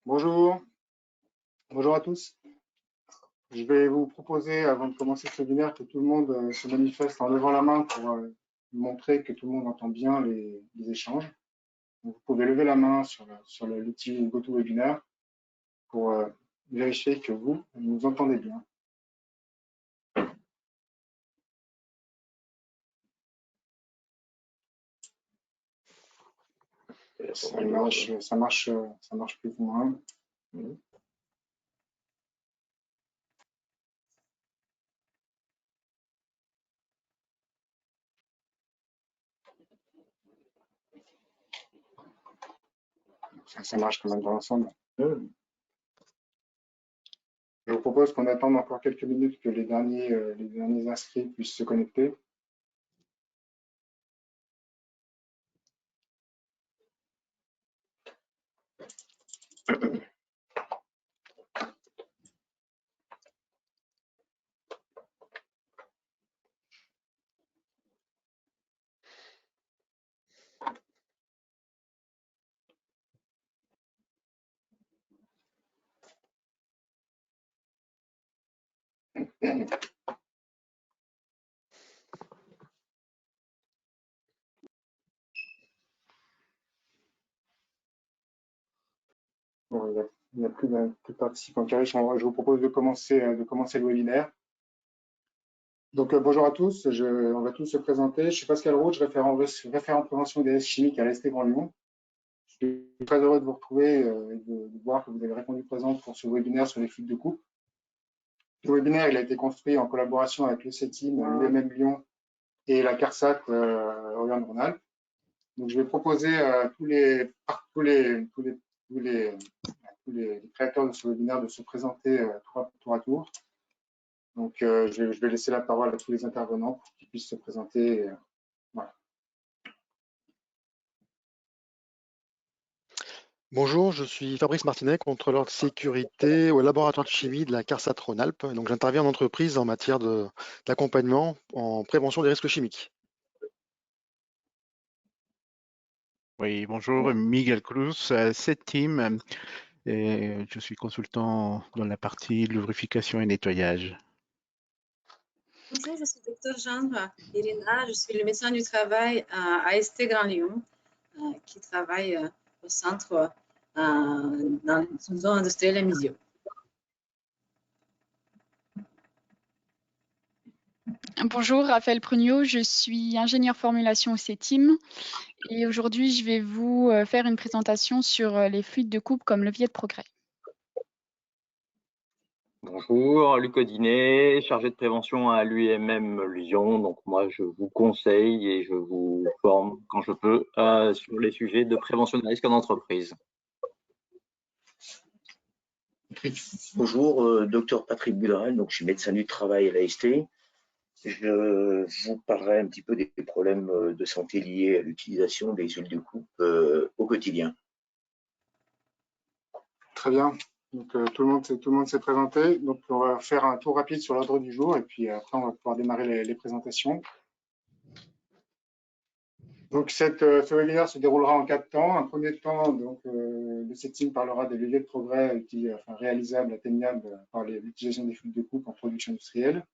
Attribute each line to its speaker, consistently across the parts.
Speaker 1: Bonjour, bonjour à tous. Je vais vous proposer, avant de commencer ce webinaire, que tout le monde se manifeste en levant la main pour montrer que tout le monde entend bien les échanges. Donc, vous pouvez lever la main sur l'outil GoToWebinar pour vérifier que vous nous entendez bien. Ça marche plus ou moins. Ça marche quand même dans l'ensemble. Je vous propose qu'on attende encore quelques minutes que les derniers inscrits puissent se connecter. Bon, il n'y a plus de participants qui arrivent. Je vous propose de commencer le webinaire. Donc, bonjour à tous. On va tous se présenter. Je suis Pascal Roach, référent prévention des risques chimiques à l'AST Grand Lyon. Je suis très heureux de vous retrouver et de voir que vous avez répondu présent pour ce webinaire sur les fuites de coupe. Le webinaire il a été construit en collaboration avec le CETIM, l'UMM Lyon et la CARSAT Auvergne-Rhône-Alpes. Donc, je vais proposer à tous les créateurs de ce webinaire de se présenter tour à tour. Donc, je vais laisser la parole à tous les intervenants pour qu'ils puissent se présenter. Voilà.
Speaker 2: Bonjour, je suis Fabrice Martinet, contrôleur de sécurité au laboratoire de chimie de la CARSAT Rhône-Alpes. Donc, j'interviens en entreprise en matière d'accompagnement en prévention des risques chimiques.
Speaker 3: Oui, bonjour, Miguel Cruz, CETIM, et je suis consultant dans la partie lubrification et nettoyage.
Speaker 4: Bonjour, je suis Dr Jeanne Irina, je suis le médecin du travail à AST Grand Lyon, qui travaille au centre dans une zone industrielle à Misio.
Speaker 5: Bonjour, Raphaël Prugnot, je suis ingénieur formulation au CETIM et aujourd'hui je vais vous faire une présentation sur les fluides de coupe comme levier de progrès.
Speaker 6: Bonjour, Luc Audinet, chargé de prévention à l'UMM Lyon. Donc moi je vous conseille et je vous forme quand je peux sur les sujets de prévention des risques en entreprise.
Speaker 7: Bonjour, docteur Patrick Boudral, donc je suis médecin du travail à l'AST. Je vous parlerai un petit peu des problèmes de santé liés à l'utilisation des huiles de coupe au quotidien.
Speaker 1: Très bien. Donc, tout le monde s'est présenté. Donc, on va faire un tour rapide sur l'ordre du jour et puis après, on va pouvoir démarrer les présentations. Donc, ce webinaire se déroulera en 4 temps. Un premier temps, donc, le CETIM parlera des leviers de progrès réalisables, atteignables par l'utilisation des fluides de coupe en production industrielle.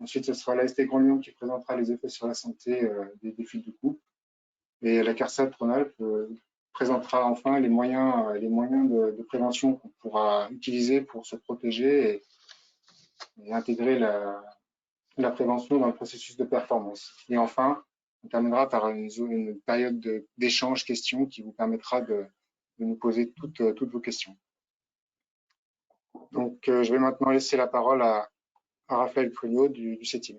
Speaker 1: Ensuite, ce sera l'AST Grand Lyon qui présentera les effets sur la santé des fluides de coupe. Et la CARSAT Rhône-Alpes présentera enfin les moyens de prévention qu'on pourra utiliser pour se protéger et intégrer la prévention dans le processus de performance. Et enfin, on terminera par une période d'échange questions qui vous permettra de nous poser toutes vos questions. Donc, je vais maintenant laisser la parole à Raphaël Prugnot du CETIM.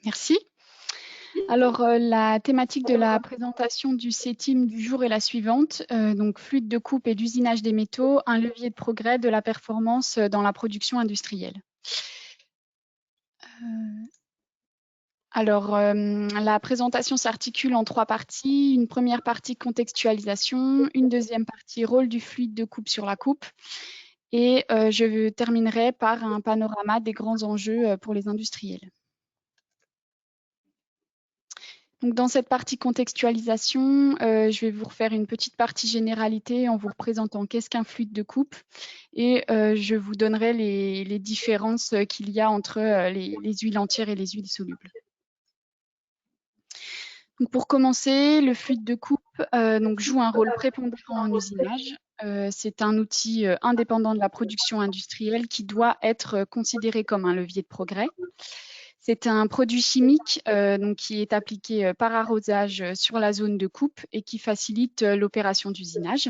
Speaker 5: Merci. Alors, la thématique de la présentation du CETIM du jour est la suivante. Donc, fluide de coupe et d'usinage des métaux, un levier de progrès de la performance dans la production industrielle. Alors, la présentation s'articule en 3 parties. Une première partie contextualisation, une deuxième partie rôle du fluide de coupe sur la coupe. Et je terminerai par un panorama des grands enjeux pour les industriels. Donc, dans cette partie contextualisation, je vais vous refaire une petite partie généralité en vous représentant qu'est-ce qu'un fluide de coupe et je vous donnerai les différences qu'il y a entre les huiles entières et les huiles solubles. Donc, pour commencer, le fluide de coupe joue un rôle prépondérant en usinage. C'est un outil indépendant de la production industrielle qui doit être considéré comme un levier de progrès. C'est un produit chimique qui est appliqué par arrosage sur la zone de coupe et qui facilite l'opération d'usinage.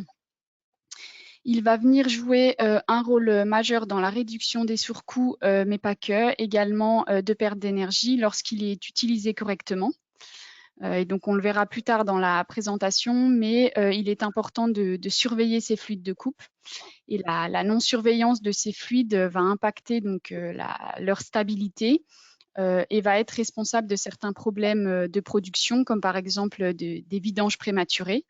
Speaker 5: Il va venir jouer un rôle majeur dans la réduction des surcoûts, mais pas que, également de perte d'énergie lorsqu'il est utilisé correctement. Et donc, on le verra plus tard dans la présentation, mais il est important de surveiller ces fluides de coupe. Et la non-surveillance de ces fluides va impacter donc, leur stabilité et va être responsable de certains problèmes de production, comme par exemple des vidanges prématurées.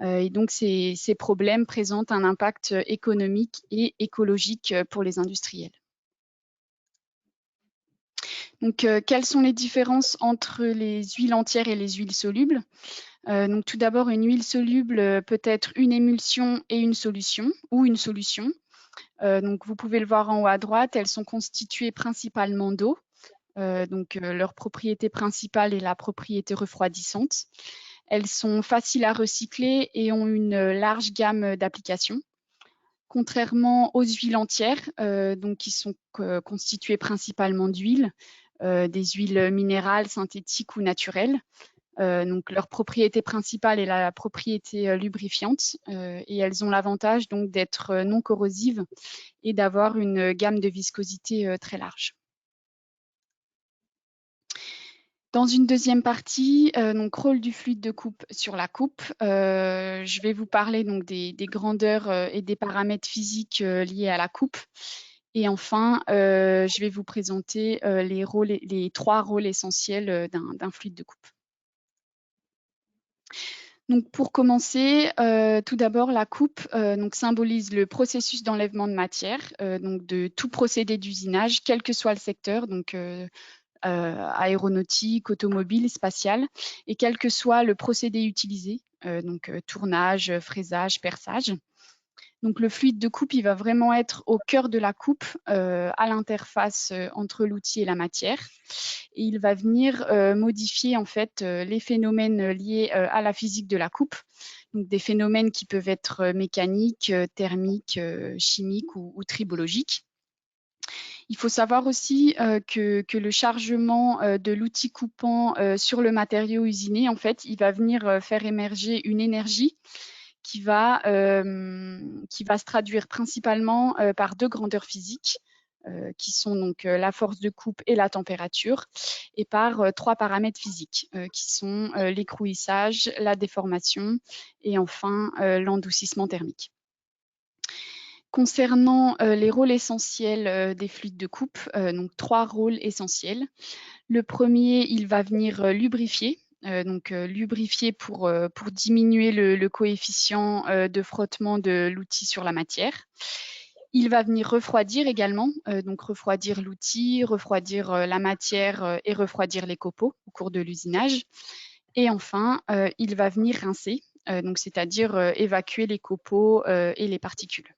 Speaker 5: Et donc, ces problèmes présentent un impact économique et écologique pour les industriels. Donc, quelles sont les différences entre les huiles entières et les huiles solubles? Donc, tout d'abord, une huile soluble peut être une émulsion et une solution, ou une solution. Donc, vous pouvez le voir en haut à droite, elles sont constituées principalement d'eau. Leur propriété principale est la propriété refroidissante. Elles sont faciles à recycler et ont une large gamme d'applications. Contrairement aux huiles entières, qui sont constituées principalement d'huile, des huiles minérales, synthétiques ou naturelles. Leur propriété principale est la propriété lubrifiante et elles ont l'avantage donc d'être non corrosives et d'avoir une gamme de viscosité très large. Dans une deuxième partie, rôle du fluide de coupe sur la coupe, je vais vous parler donc des grandeurs et des paramètres physiques liés à la coupe. Et enfin, je vais vous présenter les trois rôles essentiels d'un fluide de coupe. Donc, pour commencer, tout d'abord, la coupe symbolise le processus d'enlèvement de matière, de tout procédé d'usinage, quel que soit le secteur, aéronautique, automobile, spatial, et quel que soit le procédé utilisé, tournage, fraisage, perçage. Donc, le fluide de coupe, il va vraiment être au cœur de la coupe, à l'interface entre l'outil et la matière. Et il va venir modifier en fait les phénomènes liés à la physique de la coupe. Donc, des phénomènes qui peuvent être mécaniques, thermiques, chimiques ou tribologiques. Il faut savoir aussi que le chargement de l'outil coupant sur le matériau usiné, en fait, il va venir faire émerger une énergie qui va se traduire principalement par deux grandeurs physiques, qui sont donc la force de coupe et la température, et par trois paramètres physiques, qui sont l'écrouissage, la déformation et enfin l'endoucissement thermique. Concernant les rôles essentiels des fluides de coupe, donc trois rôles essentiels. Le premier, il va venir lubrifier. Lubrifier pour diminuer le coefficient de frottement de l'outil sur la matière. Il va venir refroidir également, refroidir l'outil, refroidir la matière et refroidir les copeaux au cours de l'usinage. Et enfin, il va venir rincer, c'est-à-dire évacuer les copeaux et les particules.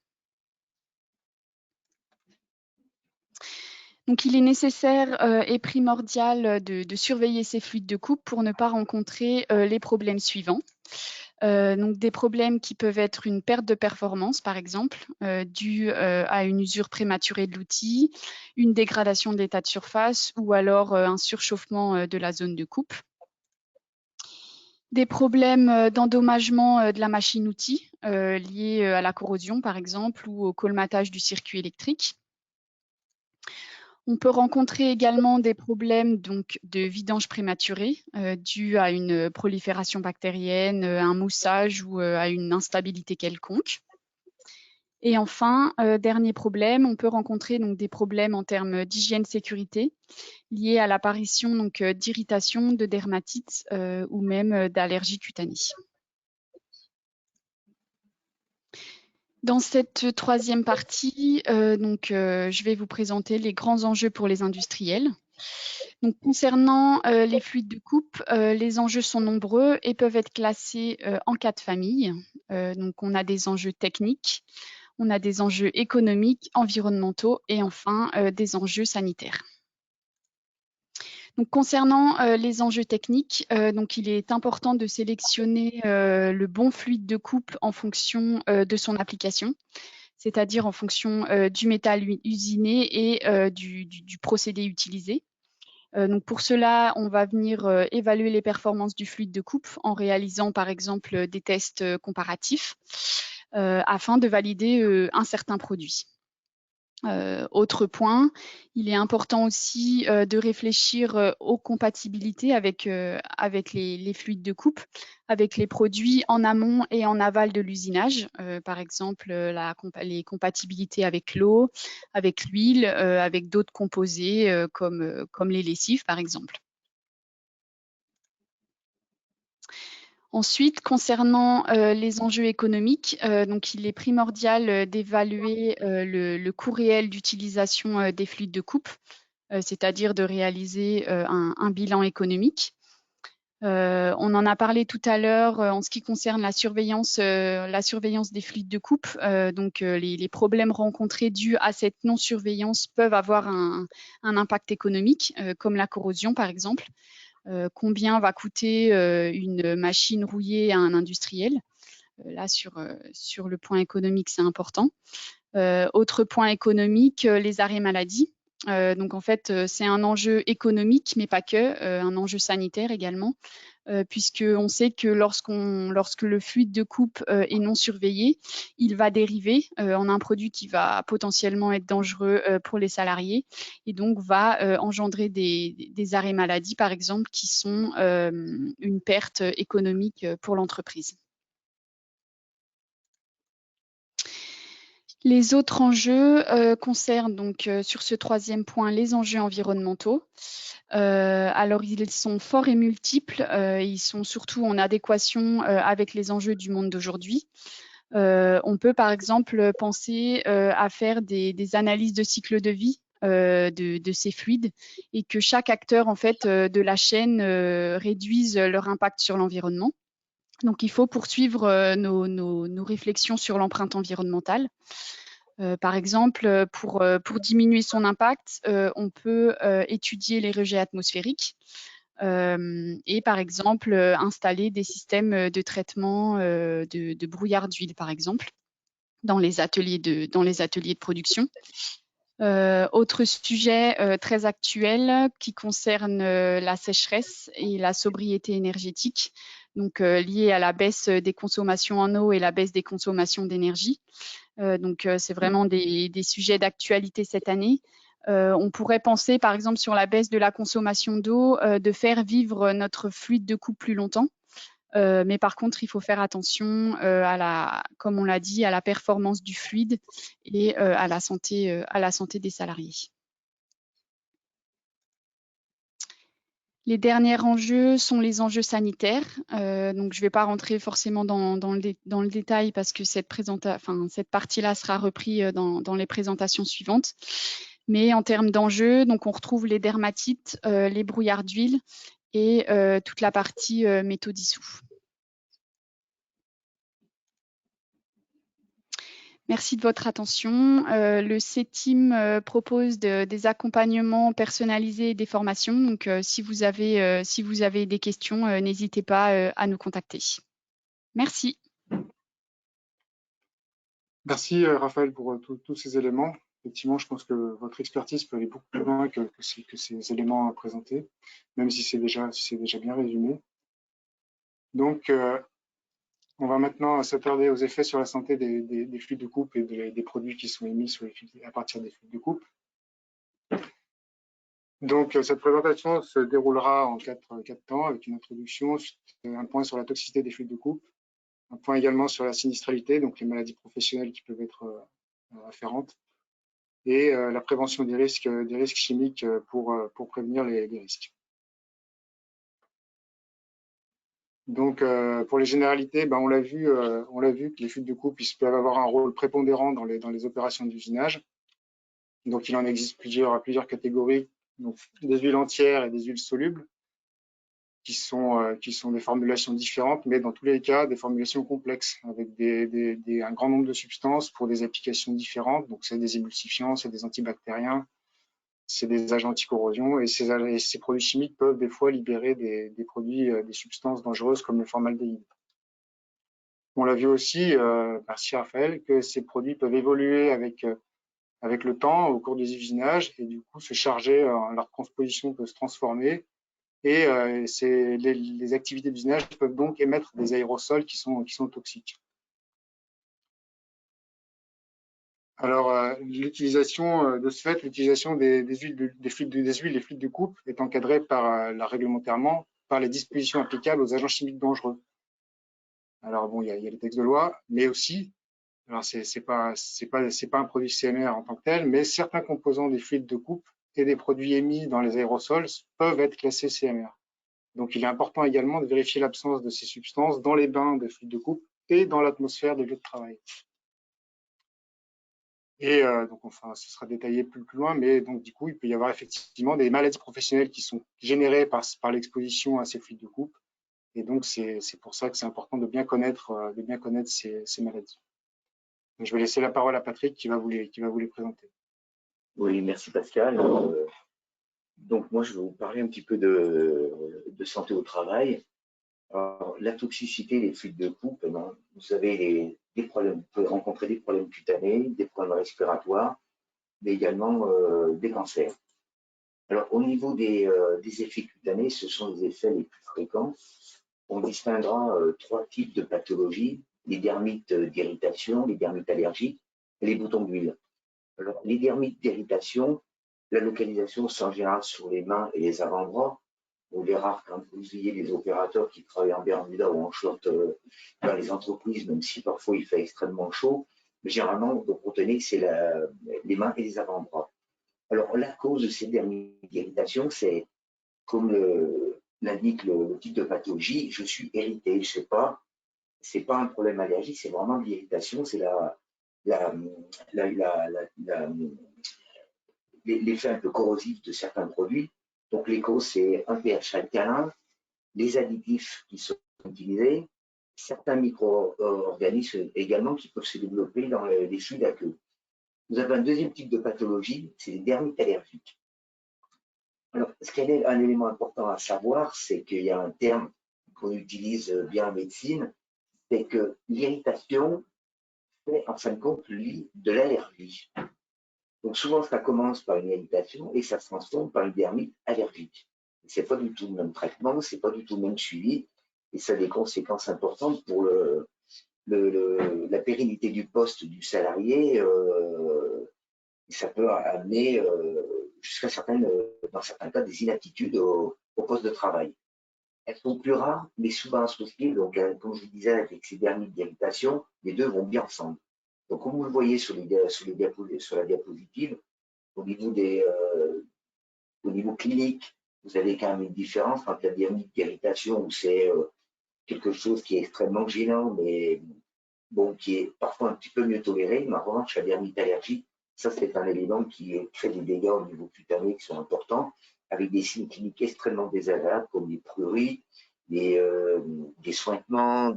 Speaker 5: Donc, il est nécessaire et primordial de surveiller ces fluides de coupe pour ne pas rencontrer les problèmes suivants. Des problèmes qui peuvent être une perte de performance, par exemple, due à une usure prématurée de l'outil, une dégradation de l'état de surface ou alors un surchauffement de la zone de coupe. Des problèmes d'endommagement de la machine-outil liés à la corrosion, par exemple, ou au colmatage du circuit électrique. On peut rencontrer également des problèmes de vidange prématurée dus à une prolifération bactérienne, un moussage ou à une instabilité quelconque. Et enfin, dernier problème, on peut rencontrer des problèmes en termes d'hygiène-sécurité liés à l'apparition d'irritation, de dermatite ou même d'allergies cutanées. Dans cette troisième partie, je vais vous présenter les grands enjeux pour les industriels. Donc, concernant les fluides de coupe, les enjeux sont nombreux et peuvent être classés en 4 familles. Donc, on a des enjeux techniques, on a des enjeux économiques, environnementaux et enfin des enjeux sanitaires. Donc, concernant les enjeux techniques, donc il est important de sélectionner le bon fluide de coupe en fonction de son application, c'est-à-dire en fonction du métal usiné et du procédé utilisé. Donc pour cela, on va venir évaluer les performances du fluide de coupe en réalisant par exemple des tests comparatifs afin de valider un certain produit. Autre point, il est important aussi de réfléchir aux compatibilités avec les fluides de coupe, avec les produits en amont et en aval de l'usinage, par exemple les compatibilités avec l'eau, avec l'huile, avec d'autres composés comme les lessives par exemple. Ensuite, concernant les enjeux économiques, donc il est primordial d'évaluer le coût réel d'utilisation des fluides de coupe, c'est-à-dire de réaliser un bilan économique. On en a parlé tout à l'heure en ce qui concerne la surveillance des fluides de coupe. Donc les problèmes rencontrés dus à cette non-surveillance peuvent avoir un impact économique, comme la corrosion par exemple. Combien va coûter une machine rouillée à un industriel. Là, sur le point économique, c'est important. Autre point économique, les arrêts maladie. Donc, en fait, c'est un enjeu économique, mais pas que, un enjeu sanitaire également, puisqu'on sait que lorsque le fluide de coupe est non surveillé, il va dériver en un produit qui va potentiellement être dangereux pour les salariés et donc va engendrer des arrêts maladie, par exemple, qui sont une perte économique pour l'entreprise. Les autres enjeux concernent donc sur ce troisième point les enjeux environnementaux. Alors, ils sont forts et multiples. Ils sont surtout en adéquation avec les enjeux du monde d'aujourd'hui. On peut, par exemple, penser à faire des analyses de cycle de vie de ces fluides et que chaque acteur en fait, de la chaîne réduise leur impact sur l'environnement. Donc, il faut poursuivre nos réflexions sur l'empreinte environnementale. Par exemple, pour diminuer son impact, on peut étudier les rejets atmosphériques et par exemple installer des systèmes de traitement de brouillard d'huile, par exemple, dans les ateliers de production. Autre sujet très actuel qui concerne la sécheresse et la sobriété énergétique, donc lié à la baisse des consommations en eau et la baisse des consommations d'énergie. Donc, c'est vraiment des sujets d'actualité cette année. On pourrait penser, par exemple, sur la baisse de la consommation d'eau, de faire vivre notre fluide de coupe plus longtemps. Mais par contre, il faut faire attention comme on l'a dit, à la performance du fluide et à la santé des salariés. Les derniers enjeux sont les enjeux sanitaires. Donc, je ne vais pas rentrer forcément dans le détail parce que cette partie-là sera reprise dans les présentations suivantes. Mais en termes d'enjeux, donc on retrouve les dermatites, les brouillards d'huile et toute la partie métaux dissous. Merci de votre attention. Le CETIM propose des accompagnements personnalisés et des formations. Donc, si vous avez des questions, n'hésitez pas à nous contacter. Merci.
Speaker 1: Merci Raphaël pour tous ces éléments. Effectivement, je pense que votre expertise peut aller beaucoup plus loin que ces éléments à présenter, même si c'est déjà bien résumé. Donc, on va maintenant s'attarder aux effets sur la santé des fluides de coupe et des produits qui sont émis à partir des fluides de coupe. Donc, cette présentation se déroulera en quatre temps avec une introduction, un point sur la toxicité des fluides de coupe, un point également sur la sinistralité, donc les maladies professionnelles qui peuvent être afférentes, et la prévention des risques chimiques pour prévenir les risques. Donc, pour les généralités, on l'a vu que les fluides de coupe ils peuvent avoir un rôle prépondérant dans les opérations d'usinage. Donc, il en existe plusieurs catégories donc des huiles entières et des huiles solubles, qui sont des formulations différentes, mais dans tous les cas, des formulations complexes, avec un grand nombre de substances pour des applications différentes. Donc, c'est des émulsifiants, c'est des antibactériens, c'est des agents anti-corrosion, et ces produits chimiques peuvent des fois libérer des produits, des substances dangereuses comme le formaldéhyde. On l'a vu aussi, merci Raphaël, que ces produits peuvent évoluer avec le temps au cours des usinages, et du coup se charger, leur composition peut se transformer, et les activités d'usinage peuvent donc émettre des aérosols qui sont toxiques. Alors, l'utilisation de ce fait, l'utilisation des huiles, des fluides de coupe est encadrée réglementairement par les dispositions applicables aux agents chimiques dangereux. Alors bon, il y a les textes de loi, mais aussi, alors c'est pas un produit CMR en tant que tel, mais certains composants des fluides de coupe et des produits émis dans les aérosols peuvent être classés CMR. Donc, il est important également de vérifier l'absence de ces substances dans les bains de fluides de coupe et dans l'atmosphère des lieux de travail. Et donc, enfin, ce sera détaillé plus loin, mais donc du coup, il peut y avoir effectivement des maladies professionnelles qui sont générées par l'exposition à ces fluides de coupe. Et donc, c'est pour ça que c'est important de bien connaître ces maladies. Donc, je vais laisser la parole à Patrick qui va vous les présenter.
Speaker 7: Oui, merci Pascal. Donc moi, je vais vous parler un petit peu de santé au travail. Alors, la toxicité des fluides de coupe, vous avez des problèmes, vous pouvez rencontrer des problèmes cutanés, des problèmes respiratoires, mais également des cancers. Alors, au niveau des effets cutanés, ce sont les effets les plus fréquents. On distinguera 3 types de pathologies, les dermites d'irritation, les dermites allergiques et les boutons d'huile. Alors, les dermites d'irritation, la localisation, c'est en général sur les mains et les avant-bras. On verra quand vous ayez des opérateurs qui travaillent en Bermuda ou en short dans les entreprises, même si parfois il fait extrêmement chaud. Mais généralement, donc, retenez que c'est les mains et les avant-bras. Alors, la cause de ces dermites d'irritation, c'est, comme l'indique le type de pathologie, je suis irrité, je ne sais pas, c'est pas un problème allergique, c'est vraiment de l'irritation, c'est l'effet un peu corrosif de certains produits. Donc, les causes, c'est un pH alcalin, les additifs qui sont utilisés, certains micro-organismes également qui peuvent se développer dans les fluides aqueux. Vous avez un deuxième type de pathologie, c'est les dermites allergiques. Alors, ce qui est un élément important à savoir, c'est qu'il y a un terme qu'on utilise bien en médecine, c'est que l'irritation fait en fin de compte de l'allergie. Donc souvent, ça commence par une irritation et ça se transforme par une dermite allergique. Ce n'est pas du tout le même traitement, ce n'est pas du tout le même suivi et ça a des conséquences importantes pour la pérennité du poste du salarié. Ça peut amener jusqu'à dans certains cas des inaptitudes au poste de travail. Elles sont plus rares, mais souvent associées. Donc, comme je disais, avec ces dermites d'irritation, les deux vont bien ensemble. Donc, comme vous le voyez sur la diapositive, au niveau clinique, vous avez quand même une différence entre la dermite d'irritation, où c'est quelque chose qui est extrêmement gênant, mais bon, qui est parfois un petit peu mieux toléré. Mais en revanche, la dermite allergique, ça, c'est un élément qui crée des dégâts au niveau cutané qui sont importants, avec des signes cliniques extrêmement désagréables, comme des pruries, des sointements,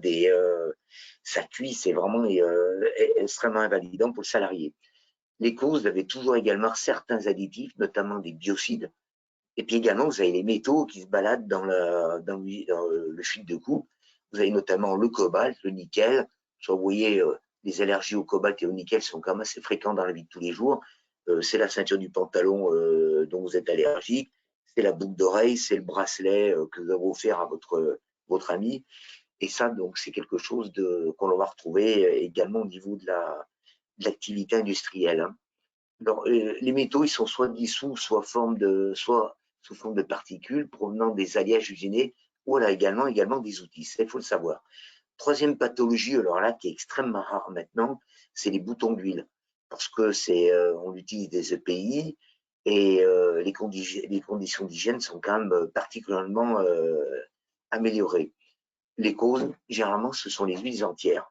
Speaker 7: ça cuit, c'est vraiment extrêmement invalidant pour le salarié. Les causes, vous avez toujours également certains additifs, notamment des biocides. Et puis également, vous avez les métaux qui se baladent dans le fil de coupe. Vous avez notamment le cobalt, le nickel. Soit vous voyez, les allergies au cobalt et au nickel sont quand même assez fréquentes dans la vie de tous les jours. C'est la ceinture du pantalon dont vous êtes allergique. C'est la boucle d'oreille, c'est le bracelet que vous avez offert à votre ami. Et ça, donc, c'est quelque chose qu'on va retrouver également au niveau de l'activité industrielle. Hein. Alors, les métaux, ils sont soit dissous, soit sous forme de particules provenant des alliages usinés, ou là également des outils. Ça, il faut le savoir. Troisième pathologie, alors là, qui est extrêmement rare maintenant, c'est les boutons d'huile. Parce que on utilise des EPI et les conditions d'hygiène sont quand même particulièrement améliorées. Les causes, généralement, ce sont les huiles entières.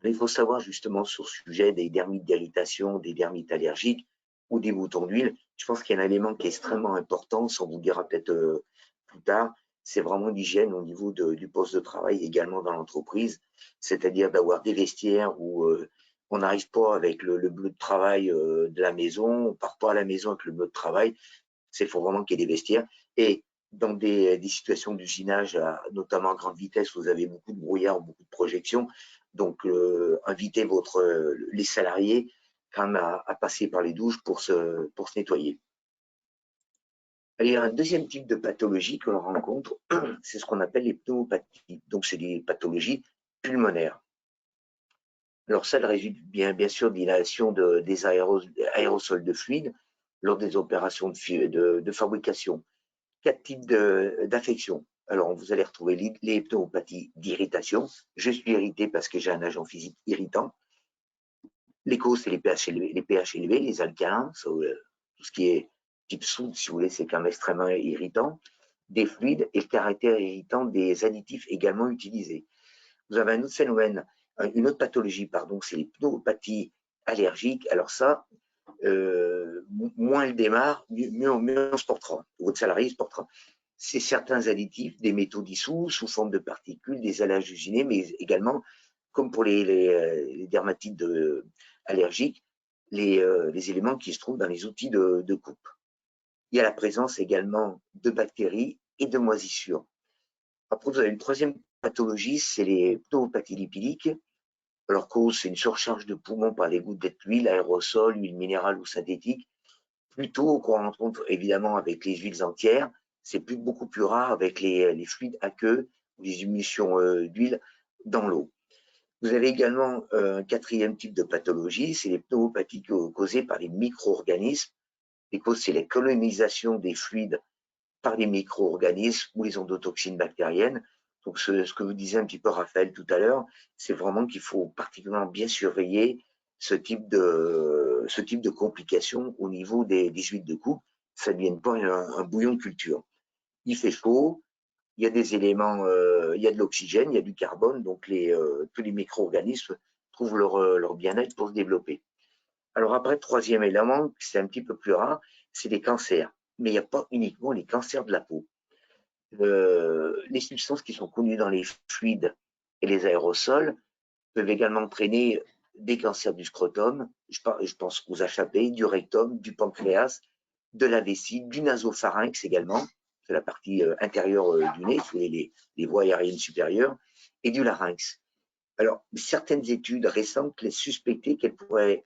Speaker 7: Mais il faut savoir justement sur ce sujet des dermites d'irritation, des dermites allergiques, ou des boutons d'huile. Je pense qu'il y a un élément qui est extrêmement important, ça on vous le dira peut-être plus tard, c'est vraiment l'hygiène au niveau du poste de travail, également dans l'entreprise, c'est-à-dire d'avoir des vestiaires où on n'arrive pas avec le bleu de travail de la maison, on part pas à la maison avec le bleu de travail, il faut vraiment qu'il y ait des vestiaires. Et dans des situations d'usinage, notamment à grande vitesse, vous avez beaucoup de brouillard, beaucoup de projections, donc invitez les salariés quand même à passer par les douches pour se nettoyer. Il y a un deuxième type de pathologie que l'on rencontre, c'est ce qu'on appelle les pneumopathies. Donc, c'est des pathologies pulmonaires. Alors, ça résulte bien sûr d'inhalation des aérosols de fluide lors des opérations de fabrication. 4 types d'affections. Alors, vous allez retrouver les pneumopathies d'irritation. Je suis irrité parce que j'ai un agent physique irritant. Les causes, c'est les pH élevés, les alcalins, tout ce qui est type soude, si vous voulez, c'est quand même extrêmement irritant, des fluides et le caractère irritant des additifs également utilisés. Vous avez un autre phénomène, une autre pathologie, pardon, c'est les pneumopathies allergiques. Alors ça, moins elle démarre, mieux on se portera, votre salarié se portera. C'est certains additifs, des métaux dissous sous forme de particules, des allages usinés, mais également, comme pour les dermatites allergiques, les éléments qui se trouvent dans les outils de coupe. Il y a la présence également de bactéries et de moisissures. Après, vous avez une troisième pathologie, c'est les pneumopathies lipidiques. Leur cause, c'est une surcharge de poumons par les gouttes d'huile, aérosol, huile minérale ou synthétique. Plutôt qu'on rencontre évidemment avec les huiles entières, c'est beaucoup plus rare avec les fluides aqueux ou les émulsions d'huile dans l'eau. Vous avez également un quatrième type de pathologie, c'est les pneumopathies causées par les micro-organismes. Les causes, c'est la colonisation des fluides par les micro-organismes ou les endotoxines bactériennes. Donc, ce que vous disiez un petit peu, Raphaël, tout à l'heure, c'est vraiment qu'il faut particulièrement bien surveiller ce type de complications au niveau des huiles de coupe. Ça ne devienne pas un bouillon de culture. Il fait chaud, il y a des éléments, il y a de l'oxygène, il y a du carbone, donc tous les micro-organismes trouvent leur bien-être pour se développer. Alors après, troisième élément, c'est un petit peu plus rare, c'est les cancers. Mais il n'y a pas uniquement les cancers de la peau. Les substances qui sont connues dans les fluides et les aérosols peuvent également entraîner des cancers du scrotum, je pense aux HAP, du rectum, du pancréas, de la vessie, du nasopharynx également, c'est la partie intérieure du nez, les voies aériennes supérieures, et du larynx. Alors, certaines études récentes laissent suspecter qu'elles pourraient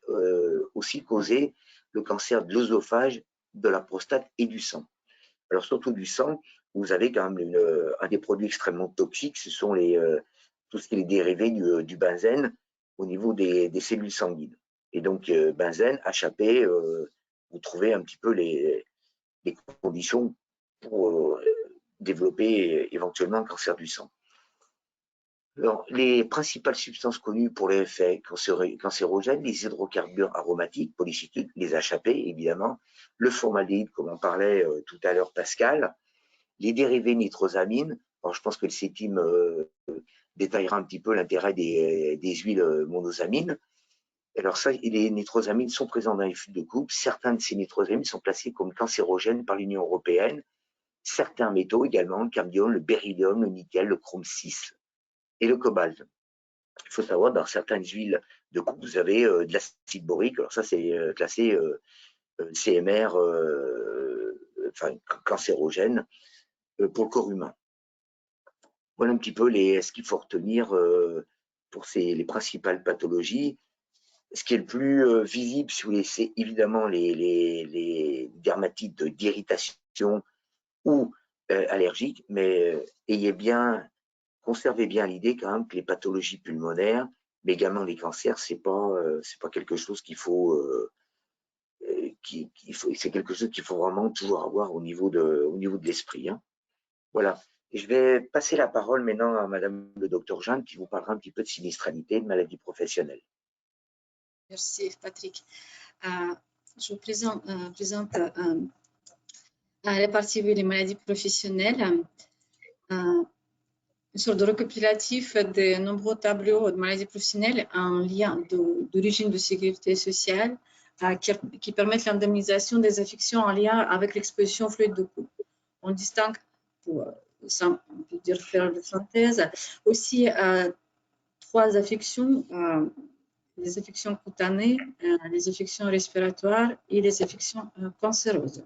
Speaker 7: aussi causer le cancer de l'œsophage, de la prostate et du sang. Alors, surtout du sang, vous avez quand même un des produits extrêmement toxiques, ce sont tout ce qui est dérivé du benzène au niveau des cellules sanguines. Et donc, benzène, HAP, vous trouvez un petit peu les conditions pour développer éventuellement un cancer du sang. Alors, les principales substances connues pour les effets cancérogènes, les hydrocarbures aromatiques, polycycliques, les HAP évidemment, le formaldéhyde, comme on parlait tout à l'heure Pascal, les dérivés nitrosamines. Alors, je pense que le CETIM détaillera un petit peu l'intérêt des huiles monosamines. Alors ça, les nitrosamines sont présents dans les fluides de coupe. Certains de ces nitrosamines sont classés comme cancérogènes par l'Union européenne. Certains métaux également, le cadmium, le beryllium, le nickel, le chrome 6 et le cobalt. Il faut savoir, dans certaines huiles de coupe, vous avez de l'acide borique. Alors ça, c'est classé CMR, enfin cancérogène pour le corps humain. Voilà un petit peu ce qu'il faut retenir pour les principales pathologies. Ce qui est le plus visible, si vous voulez, c'est évidemment les dermatites d'irritation ou allergiques, mais conservez bien l'idée quand même que les pathologies pulmonaires, mais également les cancers, c'est pas quelque chose qu'il faut, c'est quelque chose qu'il faut vraiment toujours avoir au niveau de l'esprit. Hein. Voilà. Et je vais passer la parole maintenant à Madame le Docteur Jeanne qui vous parlera un petit peu de sinistralité, de maladie professionnelle.
Speaker 4: Merci Patrick. Je vous présente la partie des maladies professionnelles. Une sorte de récapitulatif de nombreux tableaux de maladies professionnelles en lien d'origine de sécurité sociale qui permettent l'indemnisation des affections en lien avec l'exposition fluide de coupe. On distingue, on peut dire faire une synthèse, aussi 3 affections, les affections cutanées, les affections respiratoires et les affections cancéreuses.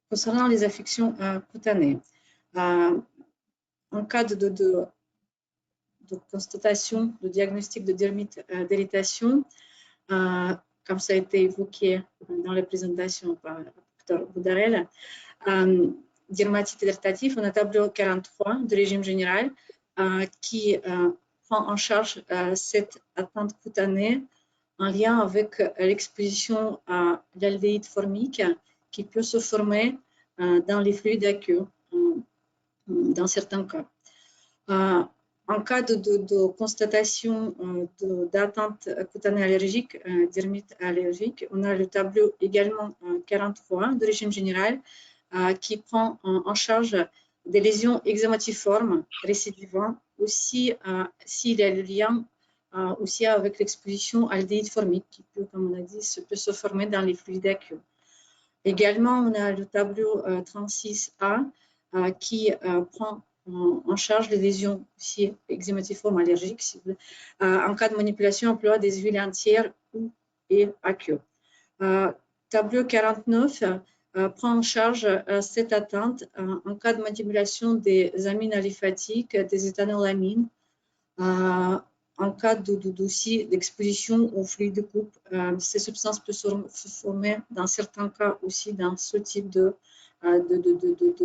Speaker 4: Concernant les affections cutanées, en cas de constatation, de diagnostic de dermite d'irritation, comme ça a été évoqué dans la présentation par Dr Boudarel, dermatite irritative, on a tableau 43 du régime général qui prend en charge cette atteinte cutanée en lien avec l'exposition à l'aldéhyde formique qui peut se former dans les fluides aqueux dans certains cas. En cas de constatation d'atteinte cutanée allergique, dermite allergique, on a le tableau également 43 de régime général qui prend en charge des lésions eczématiformes récidivantes, aussi s'il y a le lien aussi avec l'exposition à l'aldéhyde formique qui peut, comme on a dit, peut se former dans les fluides aqueux. Également, on a le tableau 36A qui prend en charge les lésions aussi eczématiformes allergiques en cas de manipulation emploi des huiles entières et aqueux. Tableau 49 prend en charge cette atteinte en cas de manipulation des amines aliphatiques, des éthanolamines, en cas d'exposition aux fluides de coupe. Ces substances peuvent se former dans certains cas aussi dans ce type de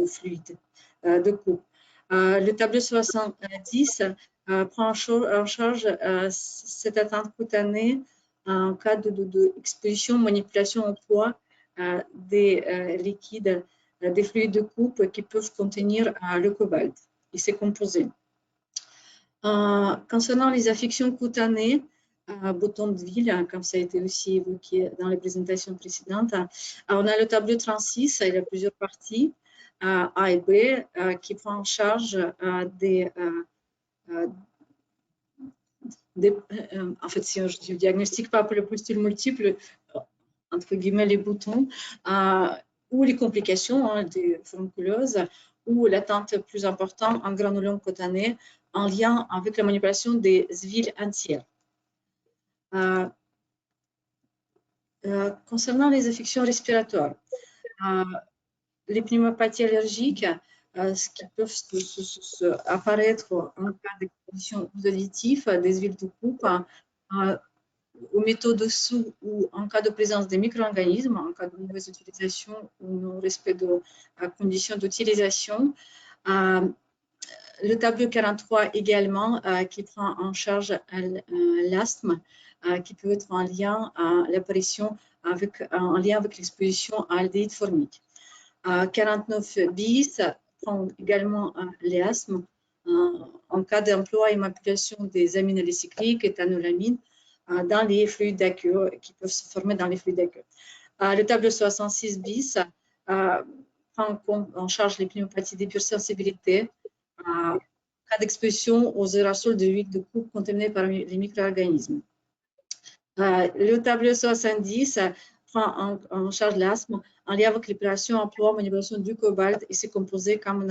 Speaker 4: fluide de coupe. Le tableau 70 prend en charge cette atteinte cutanée en cas d'exposition, manipulation au poids des liquides, des fluides de coupe qui peuvent contenir le cobalt et ses composés. Concernant les affections cutanées, boutons d'huile, comme ça a été aussi évoqué dans les présentations précédentes, on a le tableau 36, il y a plusieurs parties, A et B, qui prend en charge en fait, si je ne diagnostique pas pour le pustule multiple, entre guillemets, les boutons, ou les complications des fourniculeuses, ou l'atteinte plus importante en granulome cutané en lien avec la manipulation des huiles entières. Concernant les affections respiratoires, les pneumopathies allergiques, qui peuvent apparaître en cas d'exposition aux additifs, des huiles de coupe, aux métaux dessous ou en cas de présence des micro-organismes, en cas de mauvaise utilisation ou non-respect de conditions d'utilisation. Le tableau 43 également, qui prend en charge l'asthme, qui peut être en lien à l'apparition en lien avec l'exposition à l'aldéhyde formique. 49 bis prend également l'asthme en cas d'emploi et manipulation des amines polycycliques, éthanolamines, dans les fluides aqueux, qui peuvent se former dans les fluides aqueux. Le tableau 66 bis prend en charge les pneumopathies d'hypersensibilité en cas d'exposition aux aérosols de huile de coupe contaminés par les micro-organismes. Le tableau 70 prend en charge l'asthme en lien avec l'opération, emploi, manipulation du cobalt et ses composés, comme on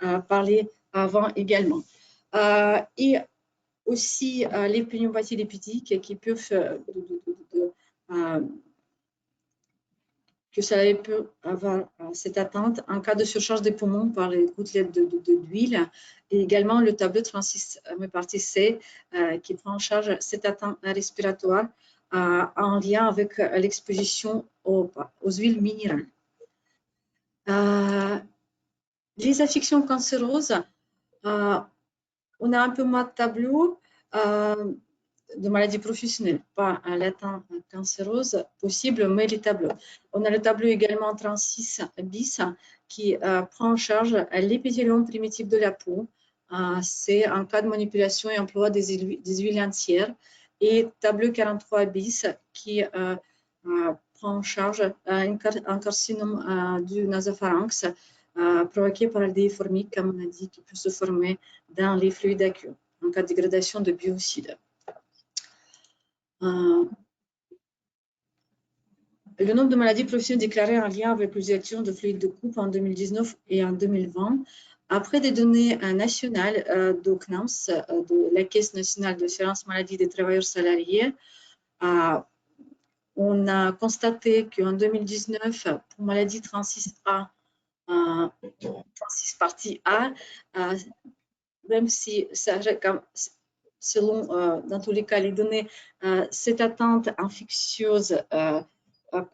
Speaker 4: a parlé avant également. Et aussi les pneumopathies lipidiques qui peuvent que ça peut avoir cette atteinte en cas de surcharge des poumons par les gouttelettes d'huile. Et également le tableau 36, partie C, qui prend en charge cette atteinte respiratoire en lien avec l'exposition aux huiles minérales. Les affections cancéreuses, on a un peu moins de tableaux de maladies professionnelles, pas l'atteinte cancéreuse possible, mais les tableaux. On a le tableau également 36 bis qui prend en charge l'épithélium primitif de la peau. C'est en cas de manipulation et emploi des huiles entières. Et tableau 43 bis qui prend en charge un carcinome du nasopharynx provoqué par l'aldéhyde formique, comme on a dit, qui peut se former dans les fluides aqueux en cas de dégradation de biocides. Le nombre de maladies professionnelles déclarées en lien avec l'utilisation de fluides de coupe en 2019 et en 2020. Après des données nationales de CNAMS, de la Caisse nationale d'assurance maladie des travailleurs salariés, on a constaté qu'en 2019, pour maladie 36A, 36 partie A, même si ça, selon, dans tous les cas, les données, cette atteinte infectieuse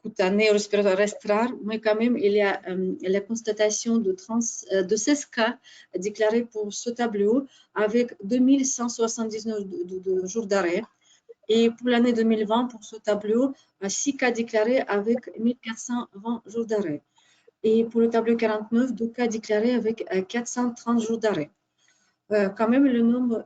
Speaker 4: cutanée respiratoire reste rare, mais quand même, il y a la constatation de 16 cas déclarés pour ce tableau avec 2179 de jours d'arrêt. Et pour l'année 2020, pour ce tableau, 6 cas déclarés avec 1420 jours d'arrêt. Et pour le tableau 49, 2 cas déclarés avec 430 jours d'arrêt. Quand même, le nombre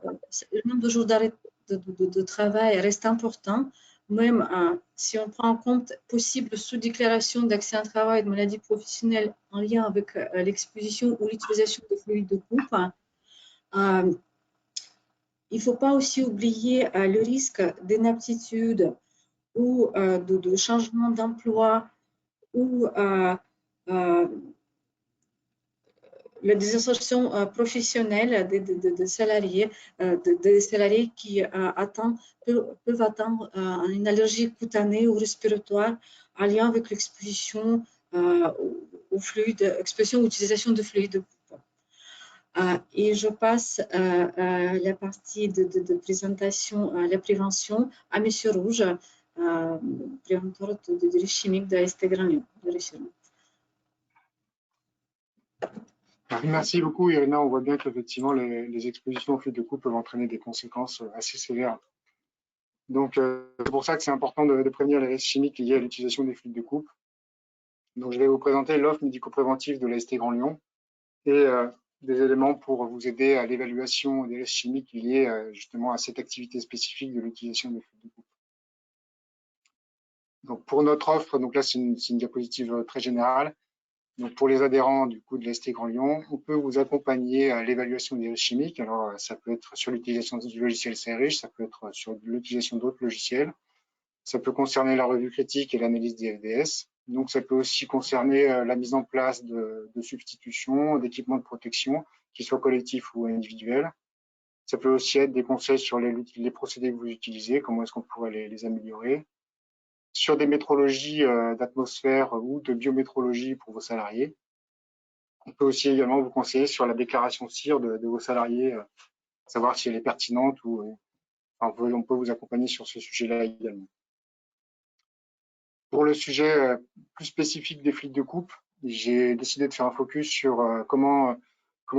Speaker 4: de jours d'arrêt de travail reste important, même si on prend en compte possible sous-déclaration d'accident de travail de maladie professionnelle en lien avec l'exposition ou l'utilisation de fluides de coupe. Il ne faut pas aussi oublier le risque d'inaptitude ou de changement d'emploi ou la désinsertion professionnelle des salariés, des salariés qui peuvent atteindre une allergie cutanée ou respiratoire en lien avec l'exposition au fluide, exposition ou utilisation de fluides de coupe. Et je passe la partie de présentation, la prévention à M. Rouge, préventeur de risque chimique de ST Grand Lyon.
Speaker 1: Merci beaucoup, Irina. On voit bien qu'effectivement, les expositions au fluide de coupe peuvent entraîner des conséquences assez sévères. Donc, c'est pour ça que c'est important de prévenir les risques chimiques liés à l'utilisation des fluides de coupe. Donc, je vais vous présenter l'offre médico-préventive de l'AST Grand Lyon et des éléments pour vous aider à l'évaluation des risques chimiques liés justement à cette activité spécifique de l'utilisation des fluides de coupe. Donc, pour notre offre, donc là, c'est une diapositive très générale. Donc, pour les adhérents du coup de l'AST Grand Lyon, on peut vous accompagner à l'évaluation des risques chimiques. Alors, ça peut être sur l'utilisation du logiciel CRH, ça peut être sur l'utilisation d'autres logiciels. Ça peut concerner la revue critique et l'analyse des FDS. Donc, ça peut aussi concerner la mise en place de substitutions, d'équipements de protection, qu'ils soient collectifs ou individuels. Ça peut aussi être des conseils sur les procédés que vous utilisez, comment est-ce qu'on pourrait les améliorer. Sur des métrologies d'atmosphère ou de biométrologie pour vos salariés. On peut aussi également vous conseiller sur la déclaration CIR de vos salariés, savoir si elle est pertinente ou enfin, on peut vous accompagner sur ce sujet-là également. Pour le sujet plus spécifique des fluides de coupe, j'ai décidé de faire un focus sur comment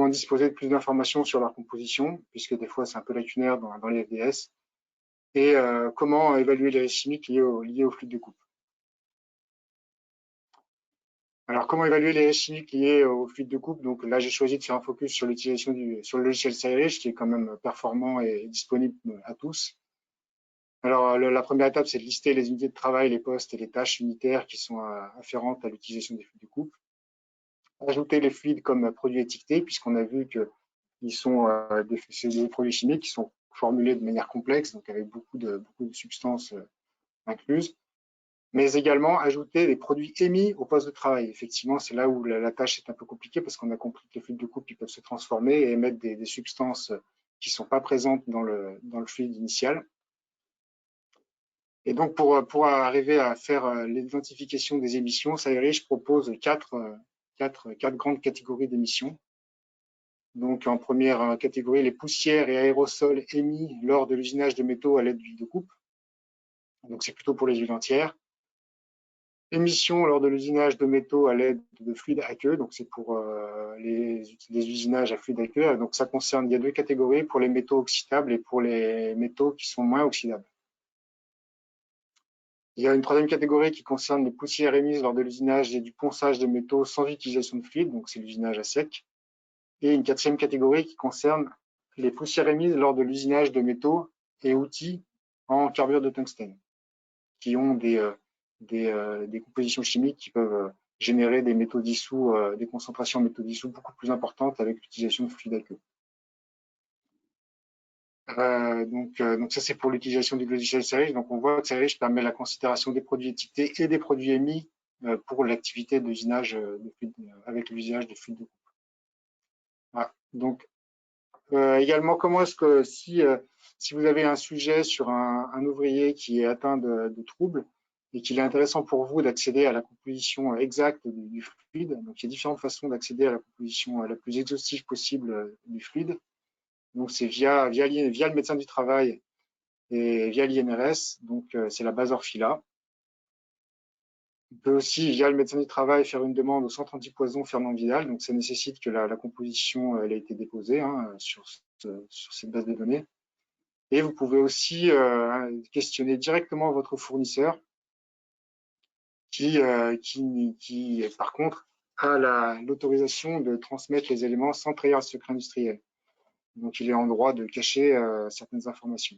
Speaker 1: disposer de plus d'informations sur leur composition, puisque des fois c'est un peu lacunaire dans les FDS, et comment évaluer les risques chimiques liés aux fluides de coupe. Alors, comment évaluer les risques chimiques liés aux fluides de coupe? Donc là, j'ai choisi de faire un focus sur l'utilisation sur le logiciel CRH, qui est quand même performant et disponible à tous. Alors, la première étape, c'est de lister les unités de travail, les postes et les tâches unitaires qui sont afférentes à l'utilisation des fluides de coupe. Ajouter les fluides comme produits étiquetés, puisqu'on a vu que c'est des produits chimiques qui sont formulés de manière complexe, donc avec beaucoup de substances incluses. Mais également ajouter des produits émis au poste de travail. Effectivement, c'est là où la tâche est un peu compliquée parce qu'on a compris que les fluides de coupe ils peuvent se transformer et émettre des substances qui ne sont pas présentes dans le fluide initial. Et donc, pour arriver à faire l'identification des émissions, CRH propose quatre grandes catégories d'émissions. Donc, en première catégorie, les poussières et aérosols émis lors de l'usinage de métaux à l'aide d'huile de coupe. Donc, c'est plutôt pour les huiles entières. Émissions lors de l'usinage de métaux à l'aide de fluides aqueux, donc c'est pour les usinages à fluide aqueux. Donc ça concerne, il y a deux catégories pour les métaux oxydables et pour les métaux qui sont moins oxydables. Il y a une troisième catégorie qui concerne les poussières émises lors de l'usinage et du ponçage de métaux sans utilisation de fluide, donc c'est l'usinage à sec. Et une quatrième catégorie qui concerne les poussières émises lors de l'usinage de métaux et outils en carbure de tungstène, qui ont des compositions chimiques qui peuvent générer des métaux dissous, des concentrations en métaux dissous beaucoup plus importantes avec l'utilisation de fluides aqueux. Donc ça, c'est pour l'utilisation du logiciel Serich. Donc, on voit que Serich permet la considération des produits étiquetés et des produits émis pour l'activité d'usinage avec l'usage des fluides de coupe. Voilà. Donc, également, comment est-ce que si vous avez un sujet sur un ouvrier qui est atteint de troubles et qu'il est intéressant pour vous d'accéder à la composition exacte du fluide, donc il y a différentes façons d'accéder à la composition la plus exhaustive possible du fluide. Donc c'est via le médecin du travail et via l'INRS, donc c'est la base Orfila. On peut aussi, via le médecin du travail, faire une demande au centre antipoison Fernand Vidal, donc ça nécessite que la composition elle ait été déposée sur cette base de données. Et vous pouvez aussi questionner directement votre fournisseur qui par contre, a l'autorisation de transmettre les éléments sans trahir le secret industriel. Donc, il est en droit de cacher certaines informations.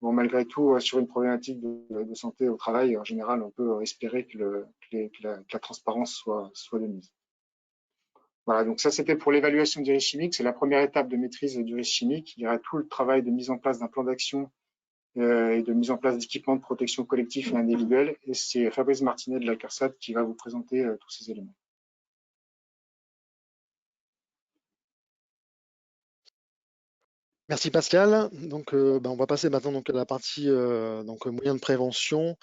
Speaker 1: Bon, malgré tout, sur une problématique de santé au travail, en général, on peut espérer que la transparence soit de mise. Voilà, donc ça, c'était pour l'évaluation du risque chimique. C'est la première étape de maîtrise du risque chimique. Il y aura tout le travail de mise en place d'un plan d'action et de mise en place d'équipements de protection collectif et individuel. Et c'est Fabrice Martinet de la CARSAT qui va vous présenter tous ces éléments.
Speaker 2: Merci Pascal. Donc, on va passer maintenant donc, à la partie moyens de prévention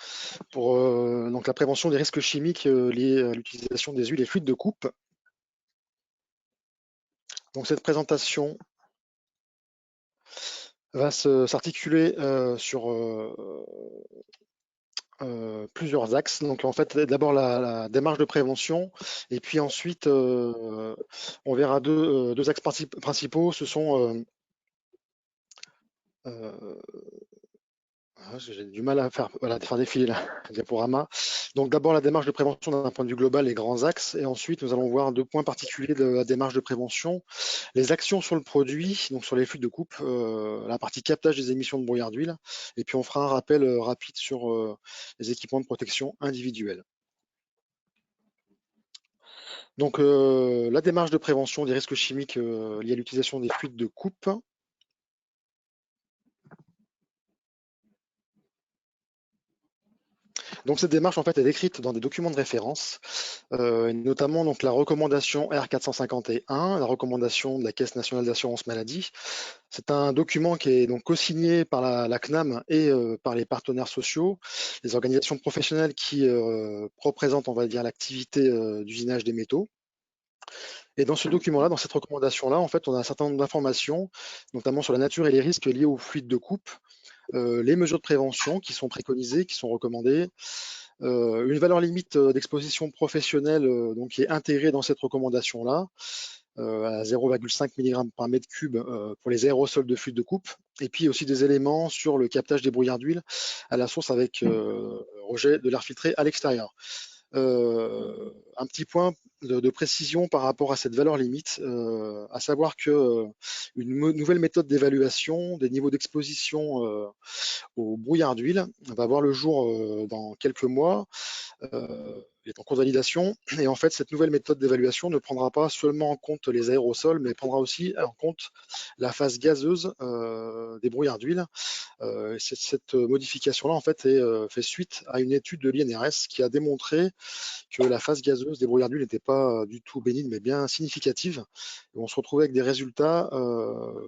Speaker 2: pour donc la prévention des risques chimiques liés à l'utilisation des huiles et fluides de coupe. Donc cette présentation va s'articuler sur plusieurs axes. Donc en fait, d'abord la démarche de prévention, et puis ensuite on verra deux axes principaux. Ce sont j'ai du mal à faire défiler le diaporama. Donc d'abord la démarche de prévention d'un point de vue global, les grands axes, et ensuite nous allons voir deux points particuliers de la démarche de prévention. Les actions sur le produit, donc sur les fluides de coupe, la partie captage des émissions de brouillard d'huile, et puis on fera un rappel rapide sur les équipements de protection individuels. Donc la démarche de prévention des risques chimiques liés à l'utilisation des fluides de coupe. Donc cette démarche en fait est décrite dans des documents de référence, notamment donc la recommandation R451, la recommandation de la Caisse nationale d'assurance maladie. C'est un document qui est donc co-signé par la CNAM et par les partenaires sociaux, les organisations professionnelles qui représentent, on va dire, l'activité d'usinage des métaux. Et dans ce document-là, dans cette recommandation-là, en fait, on a un certain nombre d'informations, notamment sur la nature et les risques liés aux fluides de coupe, les mesures de prévention qui sont préconisées, qui sont recommandées, une valeur limite d'exposition professionnelle donc, qui est intégrée dans cette recommandation-là, à 0,5 mg par mètre cube pour les aérosols de fluide de coupe, et puis aussi des éléments sur le captage des brouillards d'huile à la source avec rejet de l'air filtré à l'extérieur. Un petit point de précision par rapport à cette valeur limite, à savoir que une nouvelle méthode d'évaluation des niveaux d'exposition au brouillard d'huile va voir le jour dans quelques mois, est en cours de validation, et en fait cette nouvelle méthode d'évaluation ne prendra pas seulement en compte les aérosols, mais prendra aussi en compte la phase gazeuse des brouillards d'huile. Cette modification-là en fait fait suite à une étude de l'INRS qui a démontré que la phase gazeuse des brouillards d'huile n'était pas du tout bénigne, mais bien significative. Et on se retrouvait avec des résultats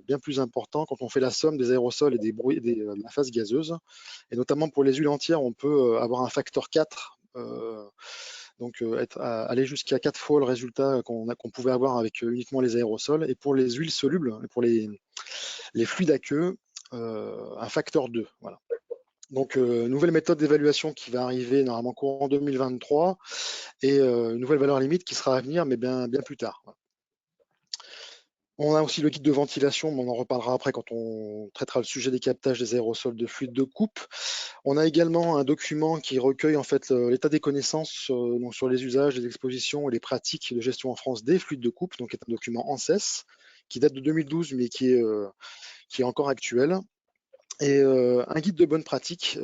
Speaker 2: bien plus importants quand on fait la somme des aérosols et de la phase gazeuse. Et notamment pour les huiles entières, on peut avoir un facteur 4, donc aller jusqu'à 4 fois le résultat qu'on pouvait avoir avec uniquement les aérosols. Et pour les huiles solubles, pour les fluides aqueux, un facteur 2. Voilà. Donc, nouvelle méthode d'évaluation qui va arriver normalement courant 2023 et une nouvelle valeur limite qui sera à venir, mais bien plus tard. Voilà. On a aussi le guide de ventilation, mais on en reparlera après quand on traitera le sujet des captages des aérosols de fluides de coupe. On a également un document qui recueille en fait l'état des connaissances donc sur les usages, les expositions et les pratiques de gestion en France des fluides de coupe, donc est un document ANSES qui date de 2012, mais qui est encore actuel. Et un guide de bonne pratique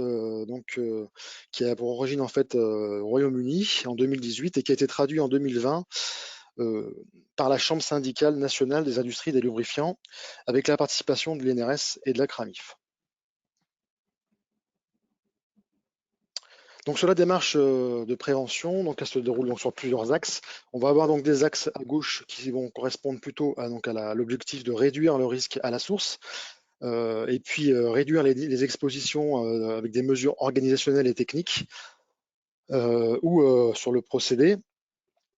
Speaker 2: qui a pour origine en fait au Royaume-Uni en 2018 et qui a été traduit en 2020 par la Chambre syndicale nationale des industries des lubrifiants, avec la participation de l'INRS et de la CRAMIF. Donc sur la démarche de prévention, donc elle se déroule donc sur plusieurs axes. On va avoir donc des axes à gauche qui vont correspondre plutôt à l'objectif de réduire le risque à la source, et puis réduire les expositions avec des mesures organisationnelles et techniques, ou sur le procédé.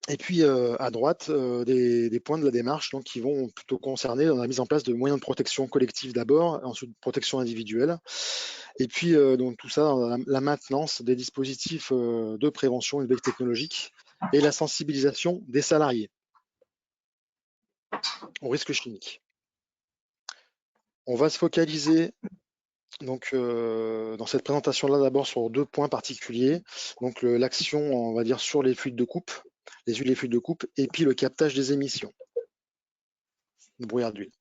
Speaker 2: Et puis à droite, des points de la démarche donc, qui vont plutôt concerner la mise en place de moyens de protection collective d'abord, ensuite protection individuelle, et puis donc tout ça, la maintenance des dispositifs de prévention et de veille technologique et la sensibilisation des salariés au risque chimique. On va se focaliser donc dans cette présentation-là d'abord sur 2 points particuliers, donc l'action, on va dire, sur les fluides de coupe, les huiles et fluides de coupe, et puis le captage des émissions de brouillard d'huile.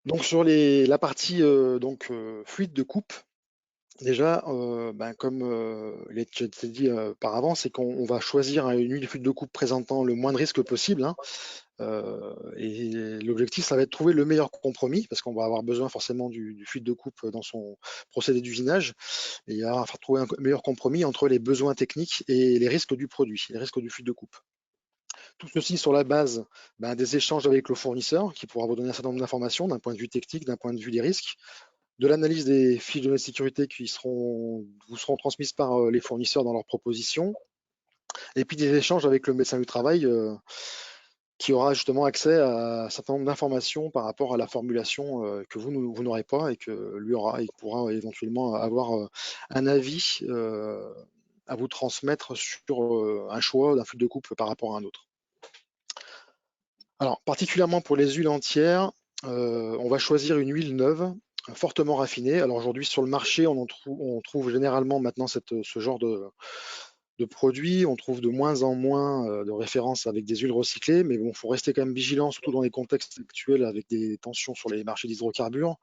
Speaker 2: Donc sur la partie fluide de coupe, déjà, comme il a été dit par avant, c'est qu'on va choisir une huile fluide de coupe présentant le moins de risques possible, hein, et l'objectif, ça va être de trouver le meilleur compromis, parce qu'on va avoir besoin forcément du fluide de coupe dans son procédé d'usinage, et il va falloir trouver un meilleur compromis entre les besoins techniques et les risques du produit, les risques du fluide de coupe. Tout ceci sur la base des échanges avec le fournisseur, qui pourra vous donner un certain nombre d'informations d'un point de vue technique, d'un point de vue des risques, de l'analyse des fiches de données de sécurité qui vous seront transmises par les fournisseurs dans leurs propositions, et puis des échanges avec le médecin du travail qui aura justement accès à un certain nombre d'informations par rapport à la formulation que vous n'aurez pas, et que lui pourra éventuellement avoir un avis à vous transmettre sur un choix d'un fluide de coupe par rapport à un autre. Alors, particulièrement pour les huiles entières, on va choisir une huile neuve, fortement raffinée. Alors aujourd'hui, sur le marché, on trouve généralement maintenant ce genre de produits. On trouve de moins en moins de références avec des huiles recyclées, mais bon, il faut rester quand même vigilant, surtout dans les contextes actuels avec des tensions sur les marchés d'hydrocarbures.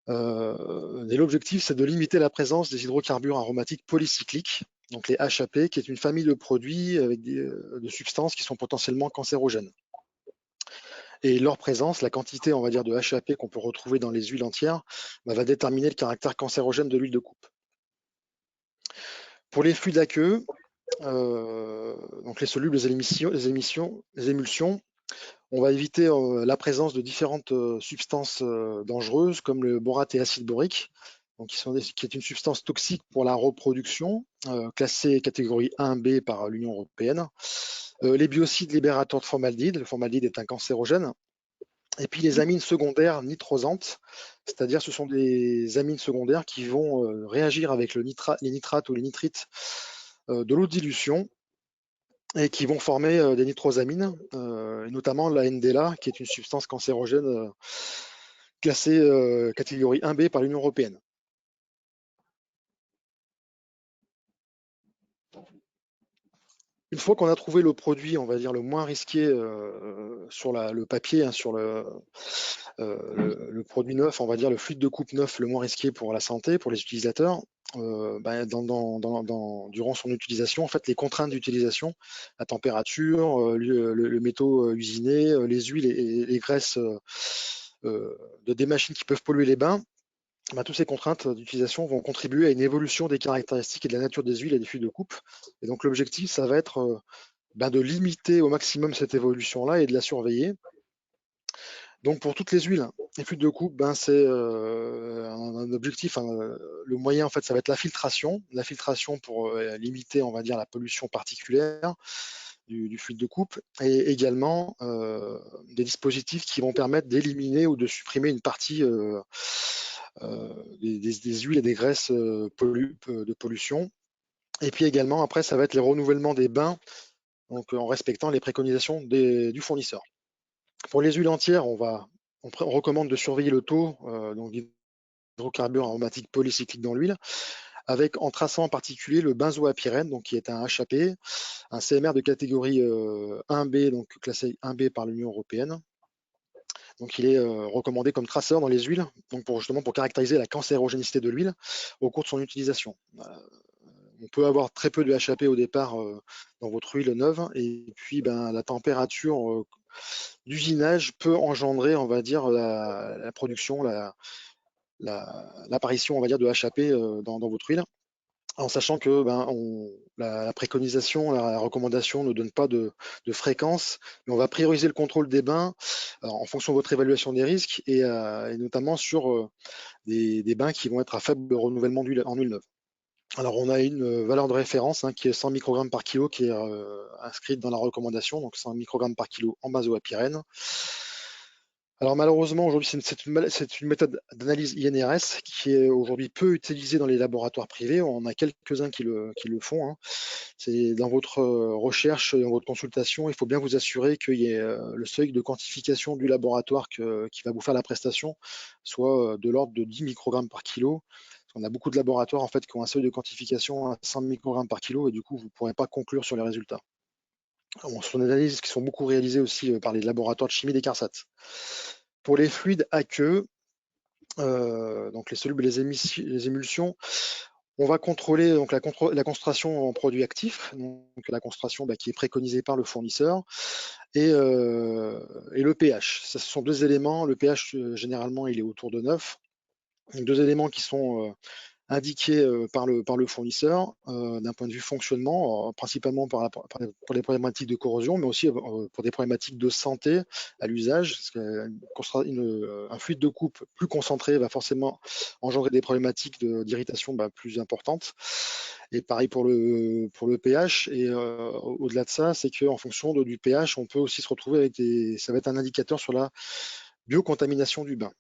Speaker 2: Et l'objectif, c'est de limiter la présence des hydrocarbures aromatiques polycycliques, donc les HAP, qui est une famille de produits avec de substances qui sont potentiellement cancérogènes. Et leur présence, la quantité, on va dire, de HAP qu'on peut retrouver dans les huiles entières, va déterminer le caractère cancérogène de l'huile de coupe. Pour les fluides aqueux, donc les solubles, les émulsions, on va éviter la présence de différentes substances dangereuses comme le borate et acide borique, donc qui est une substance toxique pour la reproduction, classée catégorie 1B par l'Union européenne. Les biocides libérateurs de formaldéhyde, le formaldéhyde est un cancérogène. Et puis les amines secondaires nitrosantes, c'est-à-dire ce sont des amines secondaires qui vont réagir avec les nitrates ou les nitrites de l'eau de dilution, et qui vont former des nitrosamines, et notamment la NDLA, qui est une substance cancérogène classée catégorie 1B par l'Union européenne. Une fois qu'on a trouvé le produit, on va dire, le moins risqué sur le papier, hein, sur le produit neuf, on va dire le fluide de coupe neuf le moins risqué pour la santé, pour les utilisateurs, durant son utilisation, en fait, les contraintes d'utilisation, la température, le métaux usiné, les huiles et les graisses des machines qui peuvent polluer les bains, toutes ces contraintes d'utilisation vont contribuer à une évolution des caractéristiques et de la nature des huiles et des fluides de coupe. Et donc l'objectif, ça va être de limiter au maximum cette évolution-là et de la surveiller. Donc pour toutes les huiles et fluides de coupe, c'est un objectif, le moyen en fait, ça va être la filtration pour limiter, on va dire, la pollution particulière du fluide de coupe, et également des dispositifs qui vont permettre d'éliminer ou de supprimer une partie des huiles et des graisses de pollution. Et puis également, après, ça va être les renouvellements des bains, donc en respectant les préconisations du fournisseur. Pour les huiles entières, on recommande de surveiller le taux d'hydrocarbures aromatiques polycycliques dans l'huile, en traçant en particulier le benzoapyrène, donc qui est un HAP, un CMR de catégorie 1B, donc classé 1B par l'Union européenne. Donc il est recommandé comme traceur dans les huiles, donc justement pour caractériser la cancérogénicité de l'huile au cours de son utilisation. on peut avoir très peu de HAP au départ dans votre huile neuve, et puis la température d'usinage peut engendrer, on va dire, la production, l'apparition, on va dire, de HAP dans votre huile, en sachant que la préconisation, la recommandation ne donne pas de fréquence, mais on va prioriser le contrôle des bains en fonction de votre évaluation des risques, et notamment sur des bains qui vont être à faible renouvellement en huile neuve. Alors, on a une valeur de référence qui est 100 microgrammes par kilo, qui est inscrite dans la recommandation, donc 100 microgrammes par kilo en benzopyrène. Alors malheureusement, aujourd'hui, c'est une méthode d'analyse INRS qui est aujourd'hui peu utilisée dans les laboratoires privés. On a quelques-uns qui le font. C'est dans votre recherche, dans votre consultation, il faut bien vous assurer qu'il y ait le seuil de quantification du laboratoire qui va vous faire la prestation soit de l'ordre de 10 microgrammes par kilo. On a beaucoup de laboratoires en fait qui ont un seuil de quantification à 100 microgrammes par kilo, et du coup, vous ne pourrez pas conclure sur les résultats. Ce sont des analyses qui sont beaucoup réalisées aussi par les laboratoires de chimie des CARSAT. Pour les fluides aqueux, donc les solubles et les émulsions, on va contrôler donc la concentration en produits actifs, donc la concentration qui est préconisée par le fournisseur, et le pH. Ce sont deux éléments. Le pH, généralement, il est autour de 9. Donc, deux éléments qui sont indiqués par le fournisseur d'un point de vue fonctionnement, principalement pour les problématiques de corrosion, mais aussi pour des problématiques de santé à l'usage. Un fluide de coupe plus concentré va forcément engendrer des problématiques d'irritation plus importantes. Et pareil pour le pH. Et au-delà de ça, c'est qu'en fonction du pH, on peut aussi se retrouver avec ça va être un indicateur sur la biocontamination du bain.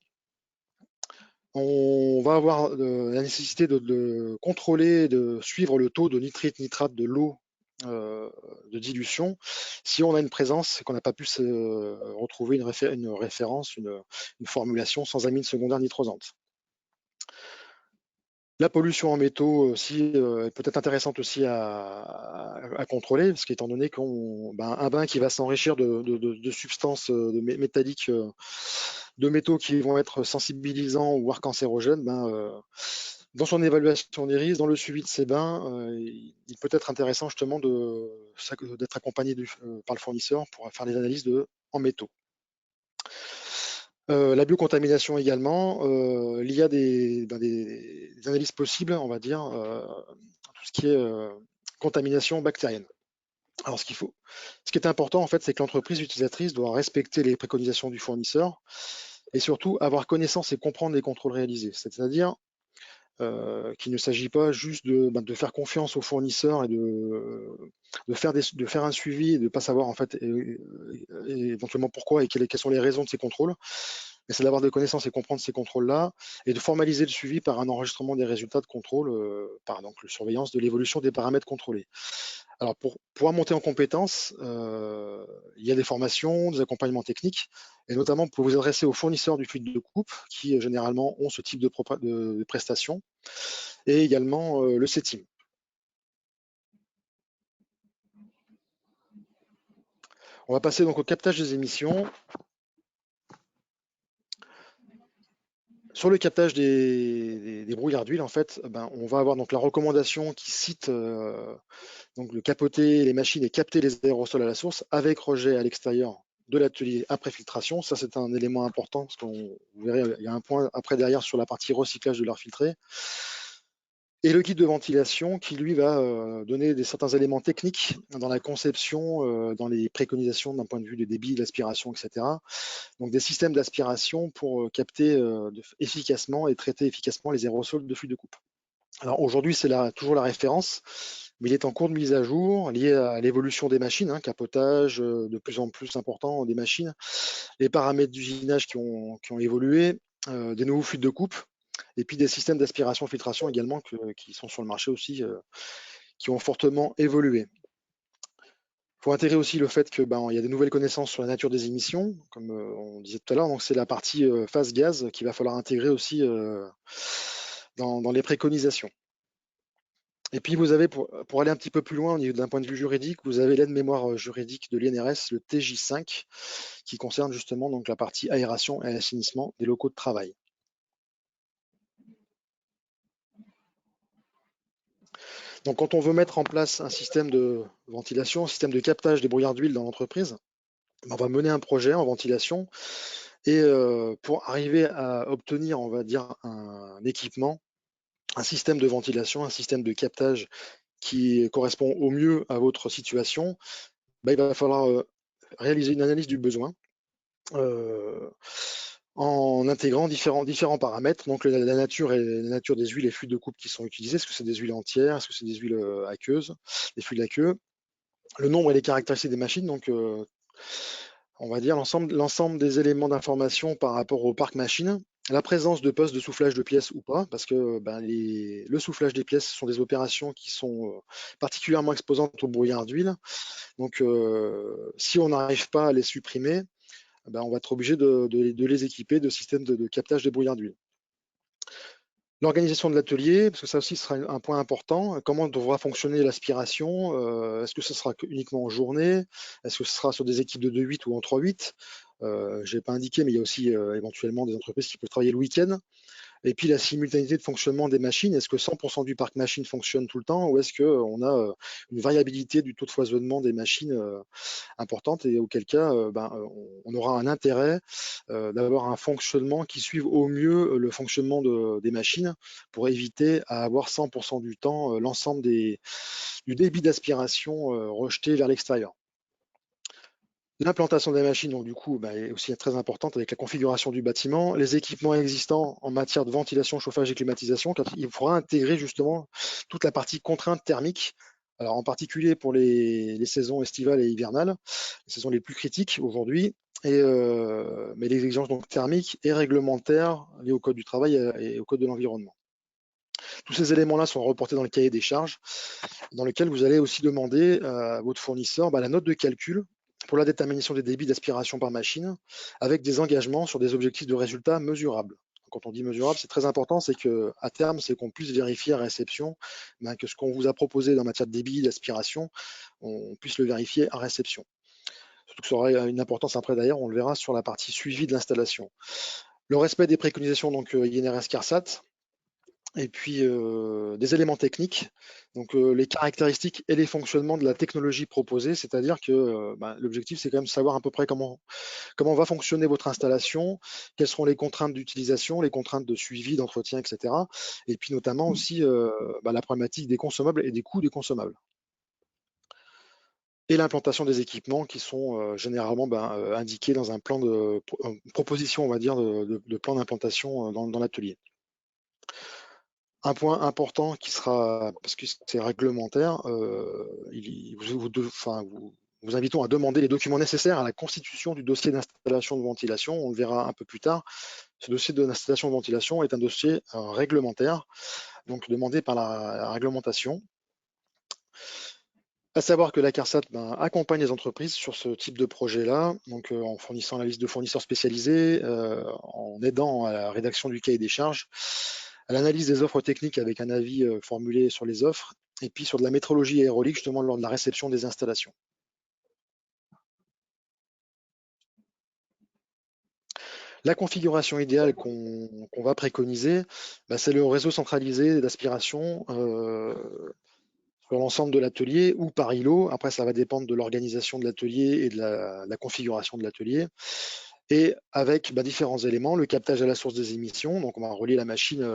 Speaker 2: On va avoir la nécessité de contrôler, de suivre le taux de nitrite-nitrate de l'eau de dilution si on a une présence et qu'on n'a pas pu retrouver une référence, une formulation sans amine secondaire nitrosante. La pollution en métaux aussi est peut-être intéressante aussi à contrôler, parce qu'étant donné qu'un bain qui va s'enrichir de substances métalliques, de métaux qui vont être sensibilisants ou voire cancérogènes, dans son évaluation des risques, dans le suivi de ces bains, il peut être intéressant justement d'être accompagné par le fournisseur pour faire des analyses en métaux. La biocontamination également, il y a des analyses possibles, on va dire, tout ce qui est contamination bactérienne. Alors ce qui est important en fait, c'est que l'entreprise utilisatrice doit respecter les préconisations du fournisseur et surtout avoir connaissance et comprendre les contrôles réalisés. C'est-à-dire qu'il ne s'agit pas juste de faire confiance au fournisseur et de faire un suivi et de ne pas savoir en fait éventuellement pourquoi et quelles sont les raisons de ces contrôles, mais c'est d'avoir des connaissances et comprendre ces contrôles-là et de formaliser le suivi par un enregistrement des résultats de contrôle, par donc la surveillance de l'évolution des paramètres contrôlés. Alors pour pouvoir monter en compétences, il y a des formations, des accompagnements techniques, et notamment pour vous adresser aux fournisseurs du fluide de coupe qui généralement ont ce type de prestations, et également le CETIM. On va passer donc au captage des émissions. Sur le captage des brouillards d'huile, en fait, on va avoir donc la recommandation qui cite donc le capoter les machines et capter les aérosols à la source avec rejet à l'extérieur de l'atelier après filtration. Ça, c'est un élément important parce vous verrez, il y a un point après derrière sur la partie recyclage de l'air filtré. Et le guide de ventilation qui, lui, va donner certains éléments techniques dans la conception, dans les préconisations d'un point de vue des débits, de l'aspiration, etc. Donc des systèmes d'aspiration pour capter efficacement et traiter efficacement les aérosols de flux de coupe. Alors aujourd'hui, c'est toujours la référence, mais il est en cours de mise à jour lié à l'évolution des machines, capotage de plus en plus important des machines, les paramètres d'usinage qui ont évolué, des nouveaux flux de coupe, et puis des systèmes d'aspiration-filtration également qui sont sur le marché aussi, qui ont fortement évolué. Il faut intégrer aussi le fait qu'il y a des nouvelles connaissances sur la nature des émissions, comme on disait tout à l'heure. Donc c'est la partie phase gaz qu'il va falloir intégrer aussi dans les préconisations. Et puis vous avez, pour aller un petit peu plus loin d'un point de vue juridique, vous avez l'aide-mémoire juridique de l'INRS, le TJ5, qui concerne justement donc la partie aération et assainissement des locaux de travail. Donc, quand on veut mettre en place un système de ventilation, un système de captage des brouillards d'huile dans l'entreprise, on va mener un projet en ventilation et pour arriver à obtenir, on va dire, un équipement, un système de ventilation, un système de captage qui correspond au mieux à votre situation, il va falloir réaliser une analyse du besoin en intégrant différents paramètres, donc la nature des huiles et fluides de coupe qui sont utilisés. Est-ce que c'est des huiles entières? Est-ce que c'est des huiles aqueuses, des fluides aqueux? Le nombre et les caractéristiques des machines, donc on va dire l'ensemble des éléments d'information par rapport au parc machine, la présence de postes de soufflage de pièces ou pas, parce que le soufflage des pièces sont des opérations qui sont particulièrement exposantes au brouillard d'huile. Donc, si on n'arrive pas à les supprimer, on va être obligé de les équiper de systèmes de captage des brouillards d'huile. L'organisation de l'atelier, parce que ça aussi sera un point important. Comment devra fonctionner l'aspiration? Est-ce que ce sera uniquement en journée? Est-ce que ce sera sur des équipes de 2-8 ou en 3-8? Je n'ai pas indiqué, mais il y a aussi éventuellement des entreprises qui peuvent travailler le week-end. Et puis la simultanéité de fonctionnement des machines, est-ce que 100% du parc machine fonctionne tout le temps ou est-ce qu'on a une variabilité du taux de foisonnement des machines importante et auquel cas on aura un intérêt d'avoir un fonctionnement qui suive au mieux le fonctionnement des machines pour éviter à avoir 100% du temps l'ensemble du débit d'aspiration rejeté vers l'extérieur. L'implantation des machines, donc du coup, est aussi très importante avec la configuration du bâtiment, les équipements existants en matière de ventilation, chauffage et climatisation, car il faudra intégrer justement toute la partie contrainte thermique, alors en particulier pour les saisons estivales et hivernales, les saisons les plus critiques aujourd'hui, mais les exigences donc thermiques et réglementaires liées au code du travail et au code de l'environnement. Tous ces éléments-là sont reportés dans le cahier des charges, dans lequel vous allez aussi demander à votre fournisseur la note de calcul pour la détermination des débits d'aspiration par machine, avec des engagements sur des objectifs de résultats mesurables. Quand on dit mesurable, c'est très important, c'est qu'à terme, c'est qu'on puisse vérifier à réception que ce qu'on vous a proposé en matière de débit d'aspiration, on puisse le vérifier à réception. Surtout que ça aura une importance après d'ailleurs, on le verra sur la partie suivi de l'installation. Le respect des préconisations donc INRS CARSAT, et puis des éléments techniques, donc les caractéristiques et les fonctionnements de la technologie proposée, c'est-à-dire que l'objectif c'est quand même de savoir à peu près comment va fonctionner votre installation, quelles seront les contraintes d'utilisation, les contraintes de suivi, d'entretien, etc. Et puis notamment aussi la problématique des consommables et des coûts des consommables. Et l'implantation des équipements qui sont généralement indiqués dans un plan de proposition, on va dire, de plan d'implantation dans l'atelier. Un point important qui sera, parce que c'est réglementaire, vous invitons à demander les documents nécessaires à la constitution du dossier d'installation de ventilation. On le verra un peu plus tard. Ce dossier d'installation de ventilation est un dossier réglementaire, donc demandé par la réglementation. À savoir que la CARSAT accompagne les entreprises sur ce type de projet-là, donc en fournissant la liste de fournisseurs spécialisés, en aidant à la rédaction du cahier des charges, à l'analyse des offres techniques avec un avis formulé sur les offres, et puis sur de la métrologie aérolique justement lors de la réception des installations. La configuration idéale qu'on va préconiser, c'est le réseau centralisé d'aspiration sur l'ensemble de l'atelier ou par îlot. Après, ça va dépendre de l'organisation de l'atelier et de la configuration de l'atelier. Et avec différents éléments, le captage à la source des émissions. Donc, on va relier la machine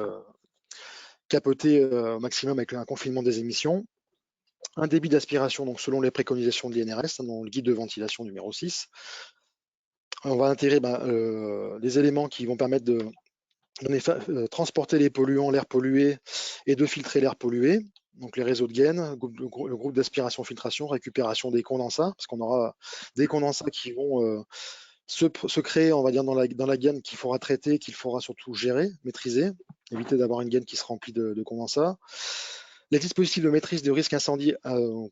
Speaker 2: capotée au maximum avec un confinement des émissions. Un débit d'aspiration, donc selon les préconisations de l'INRS, dans le guide de ventilation numéro 6. On va intégrer des éléments qui vont permettre de transporter les polluants, l'air pollué, et de filtrer l'air pollué. Donc les réseaux de gaines, le groupe d'aspiration-filtration, récupération des condensats, parce qu'on aura des condensats qui vont se créer, on va dire, dans la gaine qu'il faudra traiter, qu'il faudra surtout gérer, maîtriser, éviter d'avoir une gaine qui se remplit de condensats. Les dispositifs de maîtrise de risque incendie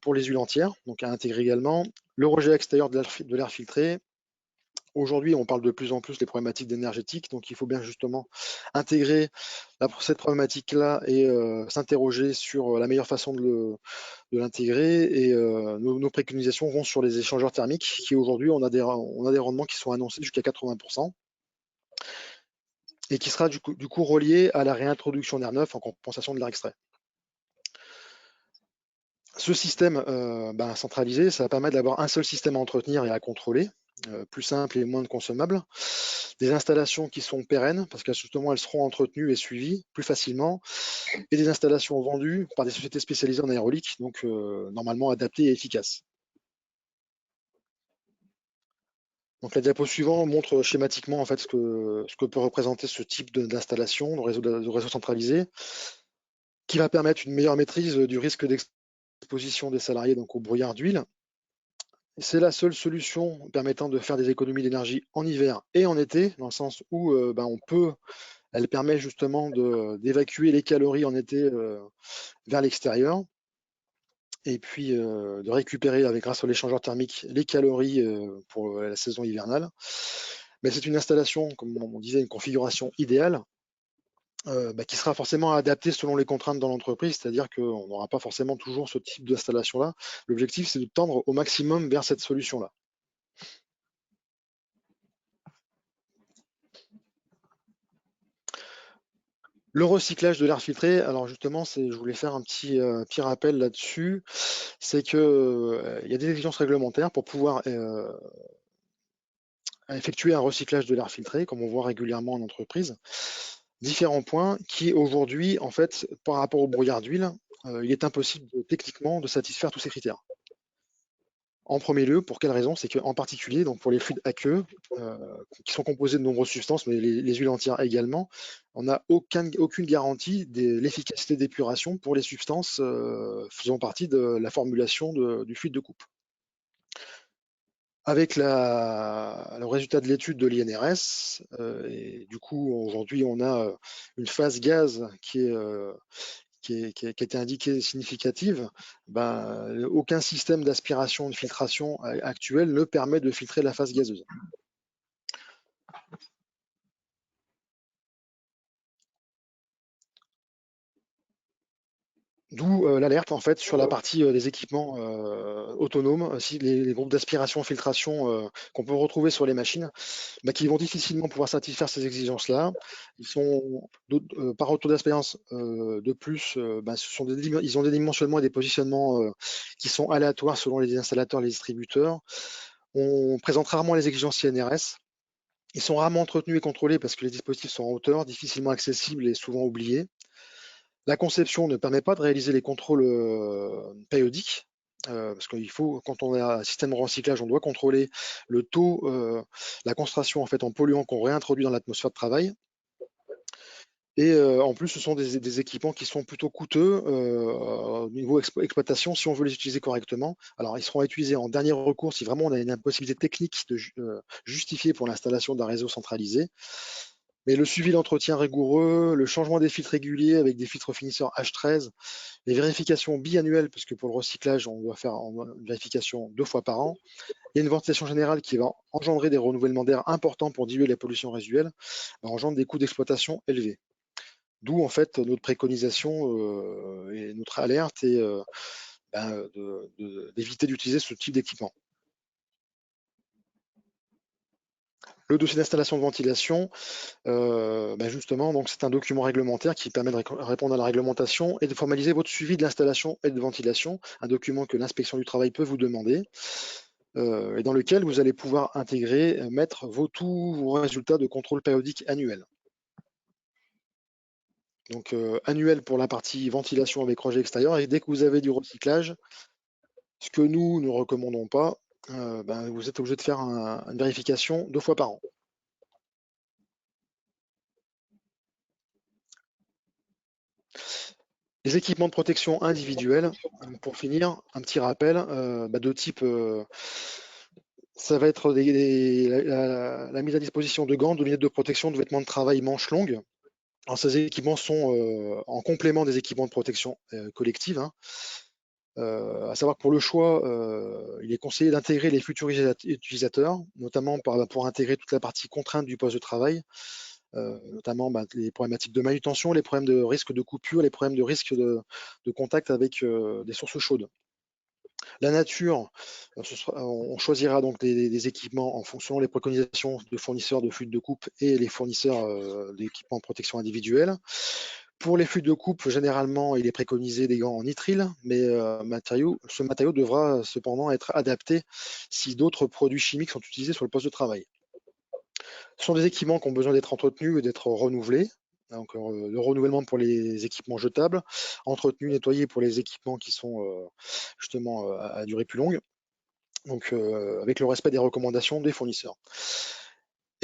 Speaker 2: pour les huiles entières, donc à intégrer également. Le rejet extérieur de l'air filtré. Aujourd'hui, on parle de plus en plus des problématiques énergétiques, donc il faut bien justement intégrer cette problématique-là et s'interroger sur la meilleure façon de l'intégrer. Et nos préconisations vont sur les échangeurs thermiques, qui aujourd'hui, on a des rendements qui sont annoncés jusqu'à 80%, et qui sera du coup relié à la réintroduction d'air neuf en compensation de l'air extrait. Ce système centralisé, ça va permettre d'avoir un seul système à entretenir et à contrôler, plus simple et moins consommable. Des installations qui sont pérennes, parce que justement elles seront entretenues et suivies plus facilement, et des installations vendues par des sociétés spécialisées en aérolique, donc normalement adaptées et efficaces. Donc la diapo suivante montre schématiquement en fait ce que peut représenter ce type d'installation de réseau centralisé, qui va permettre une meilleure maîtrise du risque d'exposition des salariés donc au brouillard d'huile. C'est la seule solution permettant de faire des économies d'énergie en hiver et en été, dans le sens où elle permet justement d'évacuer les calories en été vers l'extérieur, et puis de récupérer grâce à l'échangeur thermique les calories pour la saison hivernale. Mais c'est une installation, comme on disait, une configuration idéale qui sera forcément adaptée selon les contraintes dans l'entreprise, c'est-à-dire qu'on n'aura pas forcément toujours ce type d'installation-là. L'objectif, c'est de tendre au maximum vers cette solution-là. Le recyclage de l'air filtré, alors justement, je voulais faire un petit rappel là-dessus, c'est que il y a des exigences réglementaires pour pouvoir effectuer un recyclage de l'air filtré, comme on voit régulièrement en entreprise. Différents points qui aujourd'hui, en fait, par rapport au brouillard d'huile, il est impossible techniquement de satisfaire tous ces critères. En premier lieu, pour quelle raison? C'est qu'en particulier, donc pour les fluides aqueux, qui sont composés de nombreuses substances, mais les huiles entières également, on n'a aucune garantie de l'efficacité d'épuration pour les substances faisant partie de la formulation du fluide de coupe. Avec le résultat de l'étude de l'INRS, et du coup aujourd'hui on a une phase gaz qui a été indiquée significative, aucun système d'aspiration ou de filtration actuel ne permet de filtrer la phase gazeuse. D'où l'alerte en fait sur la partie des équipements autonomes, les groupes d'aspiration-filtration qu'on peut retrouver sur les machines, qui vont difficilement pouvoir satisfaire ces exigences-là. Ils sont, par retour d'expérience de plus, ils ont des dimensionnements et des positionnements qui sont aléatoires selon les installateurs et les distributeurs. On présente rarement les exigences CNRS. Ils sont rarement entretenus et contrôlés parce que les dispositifs sont en hauteur, difficilement accessibles et souvent oubliés. La conception ne permet pas de réaliser les contrôles périodiques, parce qu'il faut, quand on a un système de recyclage, on doit contrôler le taux, la concentration en fait en polluants qu'on réintroduit dans l'atmosphère de travail. Et en plus, ce sont des équipements qui sont plutôt coûteux au niveau exploitation si on veut les utiliser correctement. Alors, ils seront utilisés en dernier recours si vraiment on a une impossibilité technique justifiée pour l'installation d'un réseau centralisé. Mais le suivi d'entretien rigoureux, le changement des filtres réguliers avec des filtres finisseurs H13, les vérifications biannuelles, parce que pour le recyclage, on doit faire une vérification 2 fois par an. Il y a une ventilation générale qui va engendrer des renouvellements d'air importants pour diluer la pollution résiduelle, engendre des coûts d'exploitation élevés. D'où en fait notre préconisation et notre alerte est d'éviter d'utiliser ce type d'équipement. Le dossier d'installation de ventilation, justement, donc c'est un document réglementaire qui permet de répondre à la réglementation et de formaliser votre suivi de l'installation et de ventilation, un document que l'inspection du travail peut vous demander, et dans lequel vous allez pouvoir intégrer, mettre tous vos résultats de contrôle périodique annuel. Donc annuel pour la partie ventilation avec rejet extérieur, et dès que vous avez du recyclage, ce que nous ne recommandons pas, vous êtes obligé de faire une vérification 2 fois par an. Les équipements de protection individuels, pour finir, un petit rappel de type, ça va être la mise à disposition de gants, de lunettes de protection, de vêtements de travail manches longues. Alors, ces équipements sont en complément des équipements de protection collective. À savoir que pour le choix, il est conseillé d'intégrer les futurs utilisateurs, notamment pour intégrer toute la partie contrainte du poste de travail, notamment les problématiques de manutention, les problèmes de risque de coupure, les problèmes de risque de contact avec des sources chaudes. La nature, on choisira donc des équipements en fonction des préconisations de fournisseurs de fluides de coupe et les fournisseurs d'équipements de protection individuelle. Pour les fluides de coupe, généralement, il est préconisé des gants en nitrile, mais ce matériau devra cependant être adapté si d'autres produits chimiques sont utilisés sur le poste de travail. Ce sont des équipements qui ont besoin d'être entretenus et d'être renouvelés. Donc, le renouvellement pour les équipements jetables, entretenu, nettoyé pour les équipements qui sont justement à durée plus longue, donc avec le respect des recommandations des fournisseurs.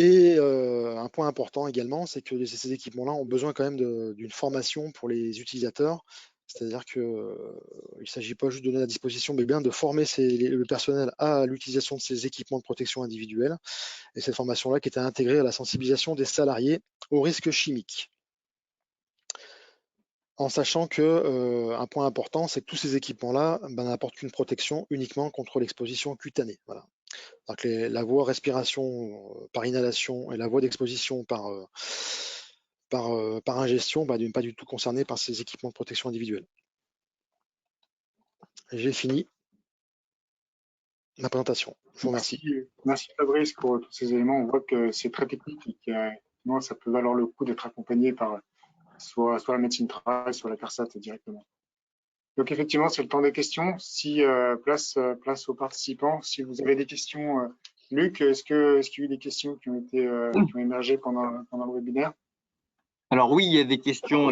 Speaker 2: Et un point important également, c'est que ces équipements-là ont besoin quand même d'une formation pour les utilisateurs. C'est-à-dire qu'il ne s'agit pas juste de donner à disposition, mais bien de former le personnel à l'utilisation de ces équipements de protection individuelle. Et cette formation-là qui était intégrée à la sensibilisation des salariés aux risques chimiques. En sachant que un point important, c'est que tous ces équipements-là n'apportent qu'une protection uniquement contre l'exposition cutanée. Voilà. Donc la voie respiration par inhalation et la voie d'exposition par ingestion n'est pas du tout concernée par ces équipements de protection individuelle. J'ai fini ma présentation. Je vous remercie.
Speaker 1: Merci Fabrice pour tous ces éléments. On voit que c'est très technique et que ça peut valoir le coup d'être accompagné par soit la médecine du travail, soit la CARSAT directement. Donc effectivement, c'est le temps des questions. Place aux participants. Si vous avez des questions, Luc, est-ce qu'il y a eu des questions qui ont émergé pendant le webinaire?
Speaker 6: Alors oui, il y a des questions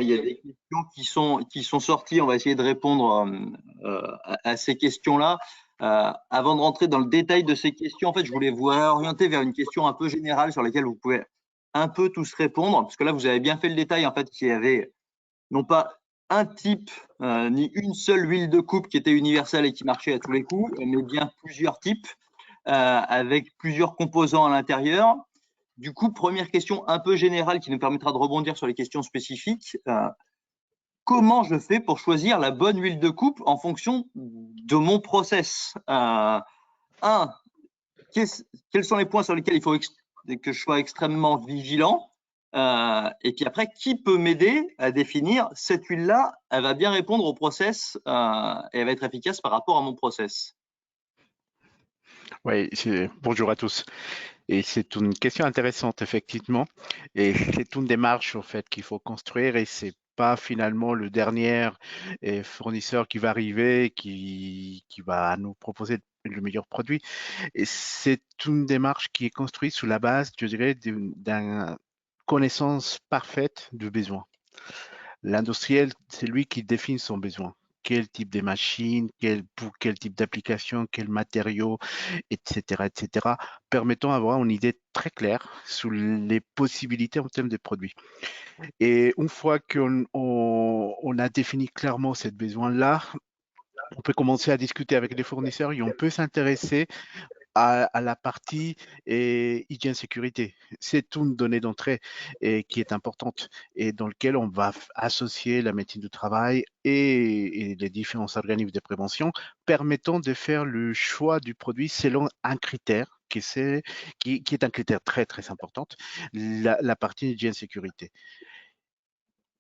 Speaker 6: qui sont sorties. On va essayer de répondre à ces questions-là. Avant de rentrer dans le détail de ces questions, en fait, je voulais vous orienter vers une question un peu générale sur laquelle vous pouvez un peu tous répondre, parce que là, vous avez bien fait le détail, en fait, qu'il y avait non pas un type ni une seule huile de coupe qui était universelle et qui marchait à tous les coups, mais bien plusieurs types avec plusieurs composants à l'intérieur. Du coup, première question un peu générale qui nous permettra de rebondir sur les questions spécifiques. Comment je fais pour choisir la bonne huile de coupe en fonction de mon process? Quels sont les points sur lesquels il faut que je sois extrêmement vigilant? Et puis après, qui peut m'aider à définir cette huile-là? Elle va bien répondre au process et elle va être efficace par rapport à mon process.
Speaker 3: Oui, bonjour à tous. Et c'est une question intéressante, effectivement. Et c'est une démarche, en fait, qu'il faut construire et c'est pas finalement le dernier fournisseur qui va arriver, qui va nous proposer le meilleur produit. Et c'est une démarche qui est construite sous la base, je dirais, d'une connaissance parfaite du besoin. L'industriel, c'est lui qui définit son besoin. Quel type de machine, pour quel type d'application, quels matériaux, etc., permettant d'avoir une idée très claire sur les possibilités en termes de produits. Et une fois qu'on a défini clairement ce besoin-là, on peut commencer à discuter avec les fournisseurs et on peut s'intéresser à la partie hygiène sécurité. C'est une donnée d'entrée qui est importante et dans laquelle on va associer la médecine du travail et les différents organismes de prévention permettant de faire le choix du produit selon un critère qui est un critère très très important, la partie hygiène sécurité.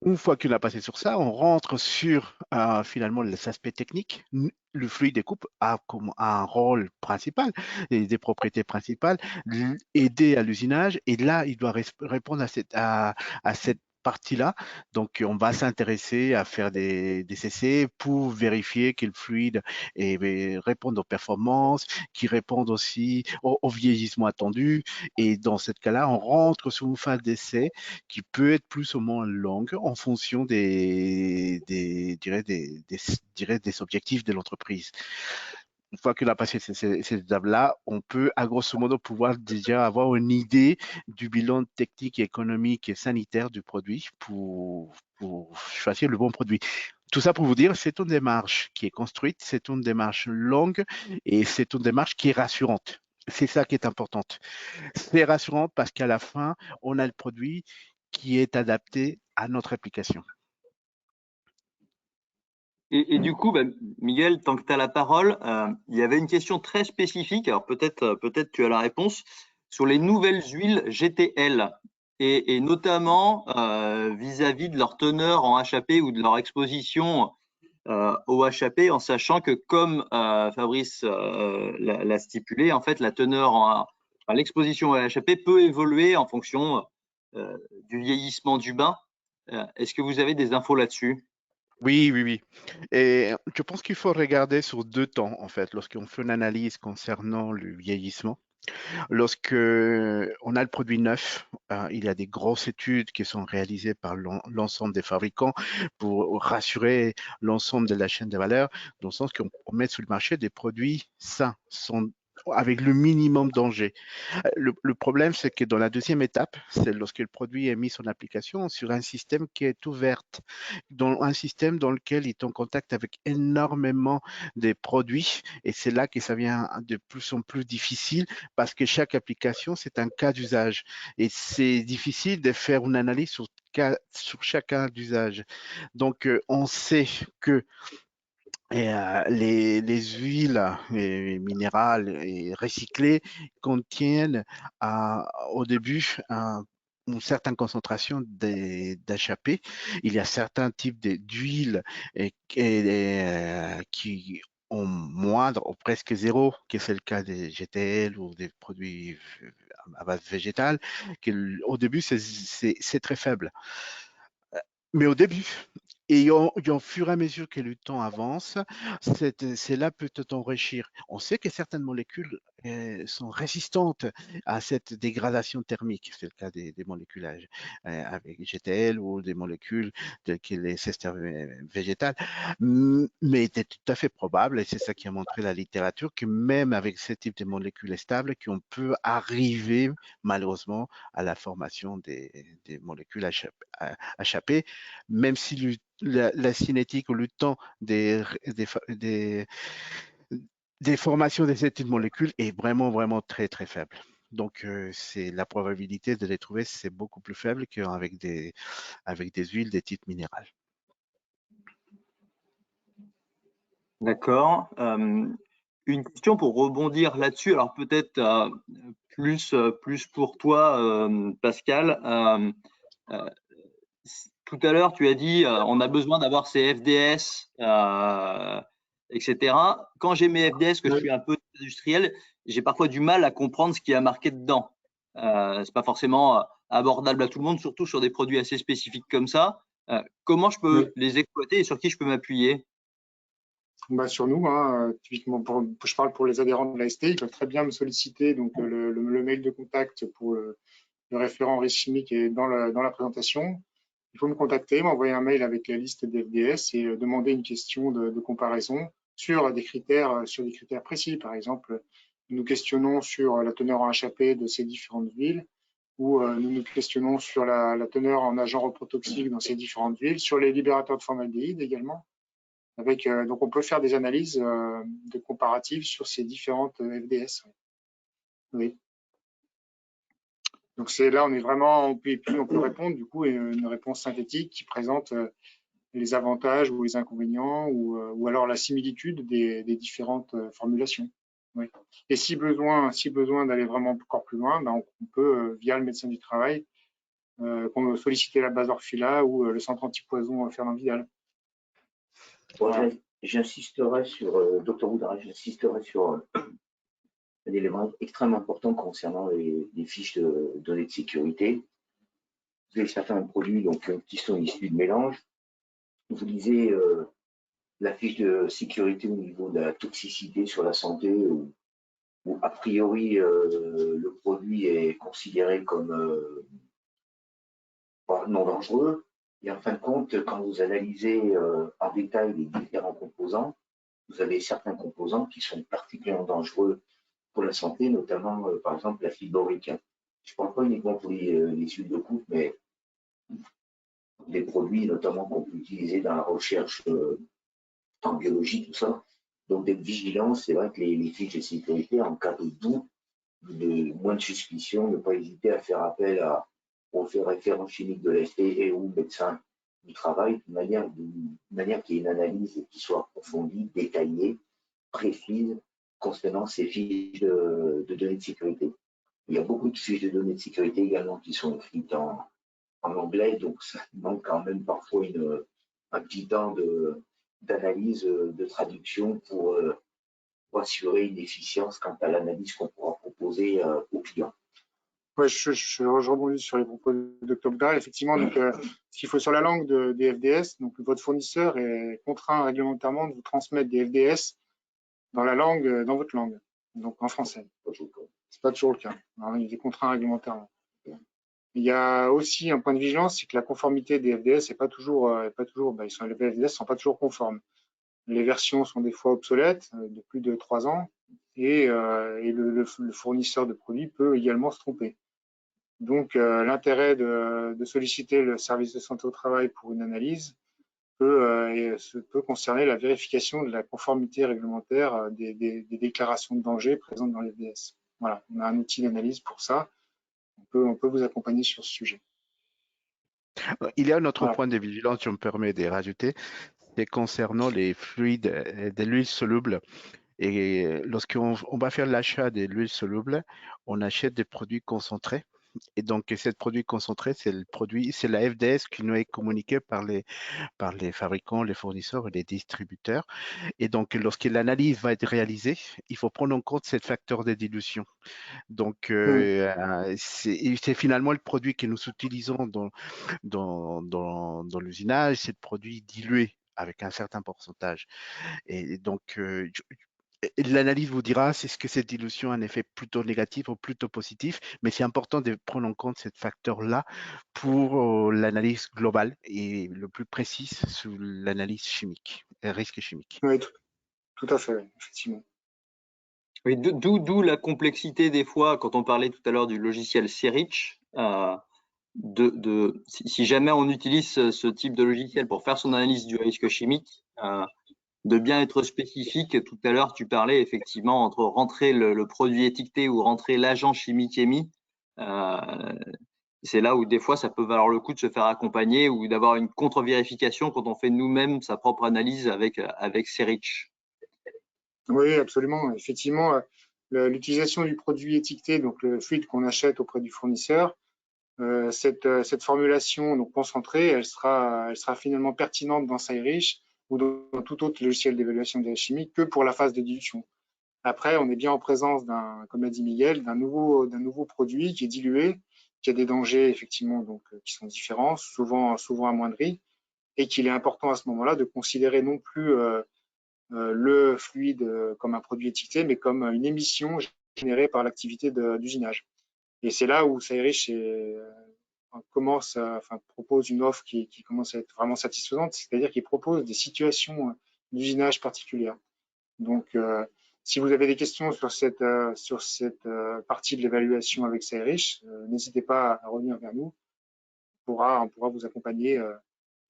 Speaker 3: Une fois qu'on a passé sur ça, on rentre sur finalement les aspects techniques. Le fluide de coupe a comme un rôle principal, des propriétés principales, aider à l'usinage. Et là, il doit répondre à cette partie-là. Donc, on va s'intéresser à faire des essais pour vérifier que le fluide répond aux performances, qui répond aussi au vieillissement attendu. Et dans ce cas-là, on rentre sur une phase d'essai qui peut être plus ou moins longue en fonction des objectifs de l'entreprise. Une fois qu'on a passé ces étapes-là, on peut, à grosso modo, pouvoir déjà avoir une idée du bilan technique, économique et sanitaire du produit pour choisir le bon produit. Tout ça pour vous dire, c'est une démarche qui est construite, c'est une démarche longue et c'est une démarche qui est rassurante. C'est ça qui est important. C'est rassurant parce qu'à la fin, on a le produit qui est adapté à notre application.
Speaker 6: Et du coup, Miguel, tant que tu as la parole, il y avait une question très spécifique, alors peut-être tu as la réponse, sur les nouvelles huiles GTL et notamment vis-à-vis de leur teneur en HAP ou de leur exposition au HAP, en sachant que comme Fabrice l'a stipulé, en fait, la teneur l'exposition au HAP peut évoluer en fonction du vieillissement du bain. Est-ce que vous avez des infos là-dessus?
Speaker 3: Oui, oui, oui. Et je pense qu'il faut regarder sur 2 temps, en fait, lorsqu'on fait une analyse concernant le vieillissement. Lorsque on a le produit neuf, il y a des grosses études qui sont réalisées par l'ensemble des fabricants pour rassurer l'ensemble de la chaîne de valeur, dans le sens qu'on met sur le marché des produits sains, avec le minimum danger. Le problème, c'est que dans la deuxième étape, c'est lorsque le produit est mis en application sur un système qui est ouvert, dans un système dans lequel il est en contact avec énormément de produits, et c'est là que ça devient de plus en plus difficile parce que chaque application, c'est un cas d'usage, et c'est difficile de faire une analyse sur chaque cas d'usage. Donc, on sait que les huiles minérales et recyclées contiennent au début une certaine concentration d'HAP. Il y a certains types d'huiles qui ont moindre ou presque zéro, que c'est le cas des GTL ou des produits à base végétale, au début c'est très faible. Mais au début, et au fur et à mesure que le temps avance, cela peut enrichir. On sait que certaines molécules sont résistantes à cette dégradation thermique. C'est le cas des molécules avec GTL ou des molécules telles que les esters végétales. Mais c'est tout à fait probable, et c'est ça qui a montré la littérature, que même avec ce type de molécules stables, qu'on peut arriver malheureusement à la formation des molécules HAP, même si la cinétique ou le temps des formations de cette molécule est vraiment, vraiment très, très faible. Donc, c'est la probabilité de les trouver, c'est beaucoup plus faible qu'avec des huiles de type minéral.
Speaker 6: D'accord. Une question pour rebondir là-dessus, alors peut-être plus pour toi, Pascal. Tout à l'heure, tu as dit on a besoin d'avoir ces FDS, etc. Quand j'ai mes FDS, que je suis un peu industriel, j'ai parfois du mal à comprendre ce qui est marqué dedans. C'est pas forcément abordable à tout le monde, surtout sur des produits assez spécifiques comme ça. Comment je peux les exploiter et sur qui je peux m'appuyer?
Speaker 1: Sur nous, hein, typiquement, je parle pour les adhérents de l'AST, ils peuvent très bien me solliciter. Donc, le mail de contact pour le référent risque chimique est dans la présentation. Il faut me contacter, m'envoyer un mail avec la liste des FDS et demander une question de comparaison sur des critères précis. Par exemple, nous questionnons sur la teneur en HAP de ces différentes huiles, ou nous nous questionnons sur la teneur en agents reprotoxiques dans ces différentes huiles, sur les libérateurs de formaldéhyde également. Donc, on peut faire des analyses de comparatives sur ces différentes FDS. Oui. Donc, là, on est vraiment, on peut répondre du coup une réponse synthétique qui présente les avantages ou les inconvénients ou alors la similitude des différentes formulations. Oui. Et si besoin d'aller vraiment encore plus loin, on peut, via le médecin du travail, solliciter la base Orfila ou le centre antipoison Fernand Vidal.
Speaker 7: Voilà. J'insisterai sur, Dr Woodra, j'insisterai sur un élément extrêmement important concernant les fiches de données de sécurité. Vous avez certains produits donc, qui sont issus de mélange. Vous lisez la fiche de sécurité au niveau de la toxicité sur la santé, où a priori le produit est considéré comme non dangereux. Et en fin de compte, quand vous analysez en détail les différents composants, vous avez certains composants qui sont particulièrement dangereux pour la santé, notamment par exemple la fibre borique. Je ne parle pas uniquement pour les huiles de coupe, mais des produits notamment qu'on peut utiliser dans la recherche en biologie, tout ça. Donc d'être vigilant, c'est vrai que les fiches de sécurité, en cas de doute, de moins de suspicion, ne pas hésiter à faire appel au référent chimique de l'AST et ou médecin du travail, de manière qu'il y ait une analyse qui soit approfondie, détaillée, précise, concernant ces fiches de données de sécurité. Il y a beaucoup de fiches de données de sécurité également qui sont écrites en anglais, donc ça demande quand même parfois un petit temps d'analyse, de traduction pour assurer une efficience quant à l'analyse qu'on pourra proposer aux clients.
Speaker 1: Ouais, je rebondis sur les propos de Dr. Boudard. Effectivement, donc, ce qu'il faut sur la langue des FDS, donc votre fournisseur est contraint réglementairement de vous transmettre des FDS dans la langue, dans votre langue, donc en français. C'est pas toujours le cas. Alors, il est contraint réglementairement. Il y a aussi un point de vigilance, c'est que la conformité des FDS n'est pas toujours, les FDS sont pas toujours conformes. Les versions sont des fois obsolètes de plus de 3 ans et le fournisseur de produits peut également se tromper. Donc, l'intérêt de solliciter le service de santé au travail pour une analyse peut concerner la vérification de la conformité réglementaire des déclarations de danger présentes dans les FDS. Voilà, on a un outil d'analyse pour ça. On peut vous accompagner sur ce sujet.
Speaker 3: Il y a un autre
Speaker 1: Voilà.
Speaker 3: point de vigilance, je me permets de rajouter, c'est concernant les fluides de l'huile soluble. Et lorsqu'on va faire l'achat de l'huile soluble, on achète des produits concentrés. Et donc, ce produit concentré, c'est la FDS qui nous est communiquée par les fabricants, les fournisseurs et les distributeurs. Et donc, lorsque l'analyse va être réalisée, il faut prendre en compte ce facteur de dilution. Donc, c'est finalement le produit que nous utilisons dans l'usinage, c'est le produit dilué avec un certain pourcentage. Et donc, l'analyse vous dira si ce que cette dilution a un effet plutôt négatif ou plutôt positif, mais c'est important de prendre en compte ce facteur-là pour l'analyse globale et le plus précise sur l'analyse chimique, risque chimique.
Speaker 1: Oui, tout à fait, effectivement.
Speaker 6: Oui, d'où la complexité des fois, quand on parlait tout à l'heure du logiciel Serich, si jamais on utilise ce type de logiciel pour faire son analyse du risque chimique, de bien être spécifique. Tout à l'heure, tu parlais effectivement entre rentrer le produit étiqueté ou rentrer l'agent chimique émis. C'est là où des fois, ça peut valoir le coup de se faire accompagner ou d'avoir une contre-vérification quand on fait nous-mêmes sa propre analyse avec Serich.
Speaker 1: Oui, absolument. Effectivement, l'utilisation du produit étiqueté, donc le fluide qu'on achète auprès du fournisseur, cette formulation donc concentrée, elle sera finalement pertinente dans SciRich ou dans tout autre logiciel d'évaluation des chimiques que pour la phase de dilution. Après, on est bien en présence comme l'a dit Miguel, d'un nouveau produit qui est dilué, qui a des dangers effectivement donc qui sont différents, souvent amoindris, et qu'il est important à ce moment-là de considérer non plus le fluide comme un produit étiqueté, mais comme une émission générée par l'activité d'usinage. Et c'est là où SciRich propose une offre qui commence à être vraiment satisfaisante, c'est-à-dire qu'il propose des situations d'usinage particulières. Donc, si vous avez des questions sur cette partie de l'évaluation avec SciRich, n'hésitez pas à revenir vers nous. On pourra vous accompagner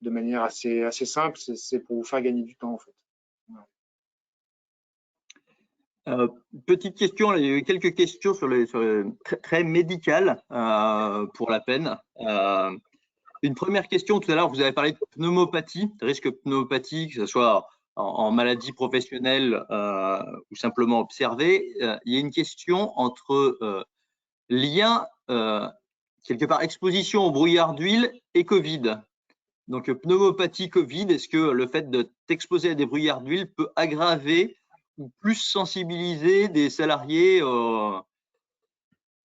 Speaker 1: de manière assez simple. C'est pour vous faire gagner du temps, en fait. Voilà.
Speaker 6: Petite question, il y a eu quelques questions sur les très médicales pour la peine. Une première question, tout à l'heure, vous avez parlé de pneumopathie, de risque pneumopathie, que ce soit en maladie professionnelle ou simplement observée. Il y a une question entre lien, quelque part, exposition au brouillard d'huile et Covid. Donc, pneumopathie Covid, est-ce que le fait de t'exposer à des brouillards d'huile peut aggraver ou plus sensibiliser des salariés au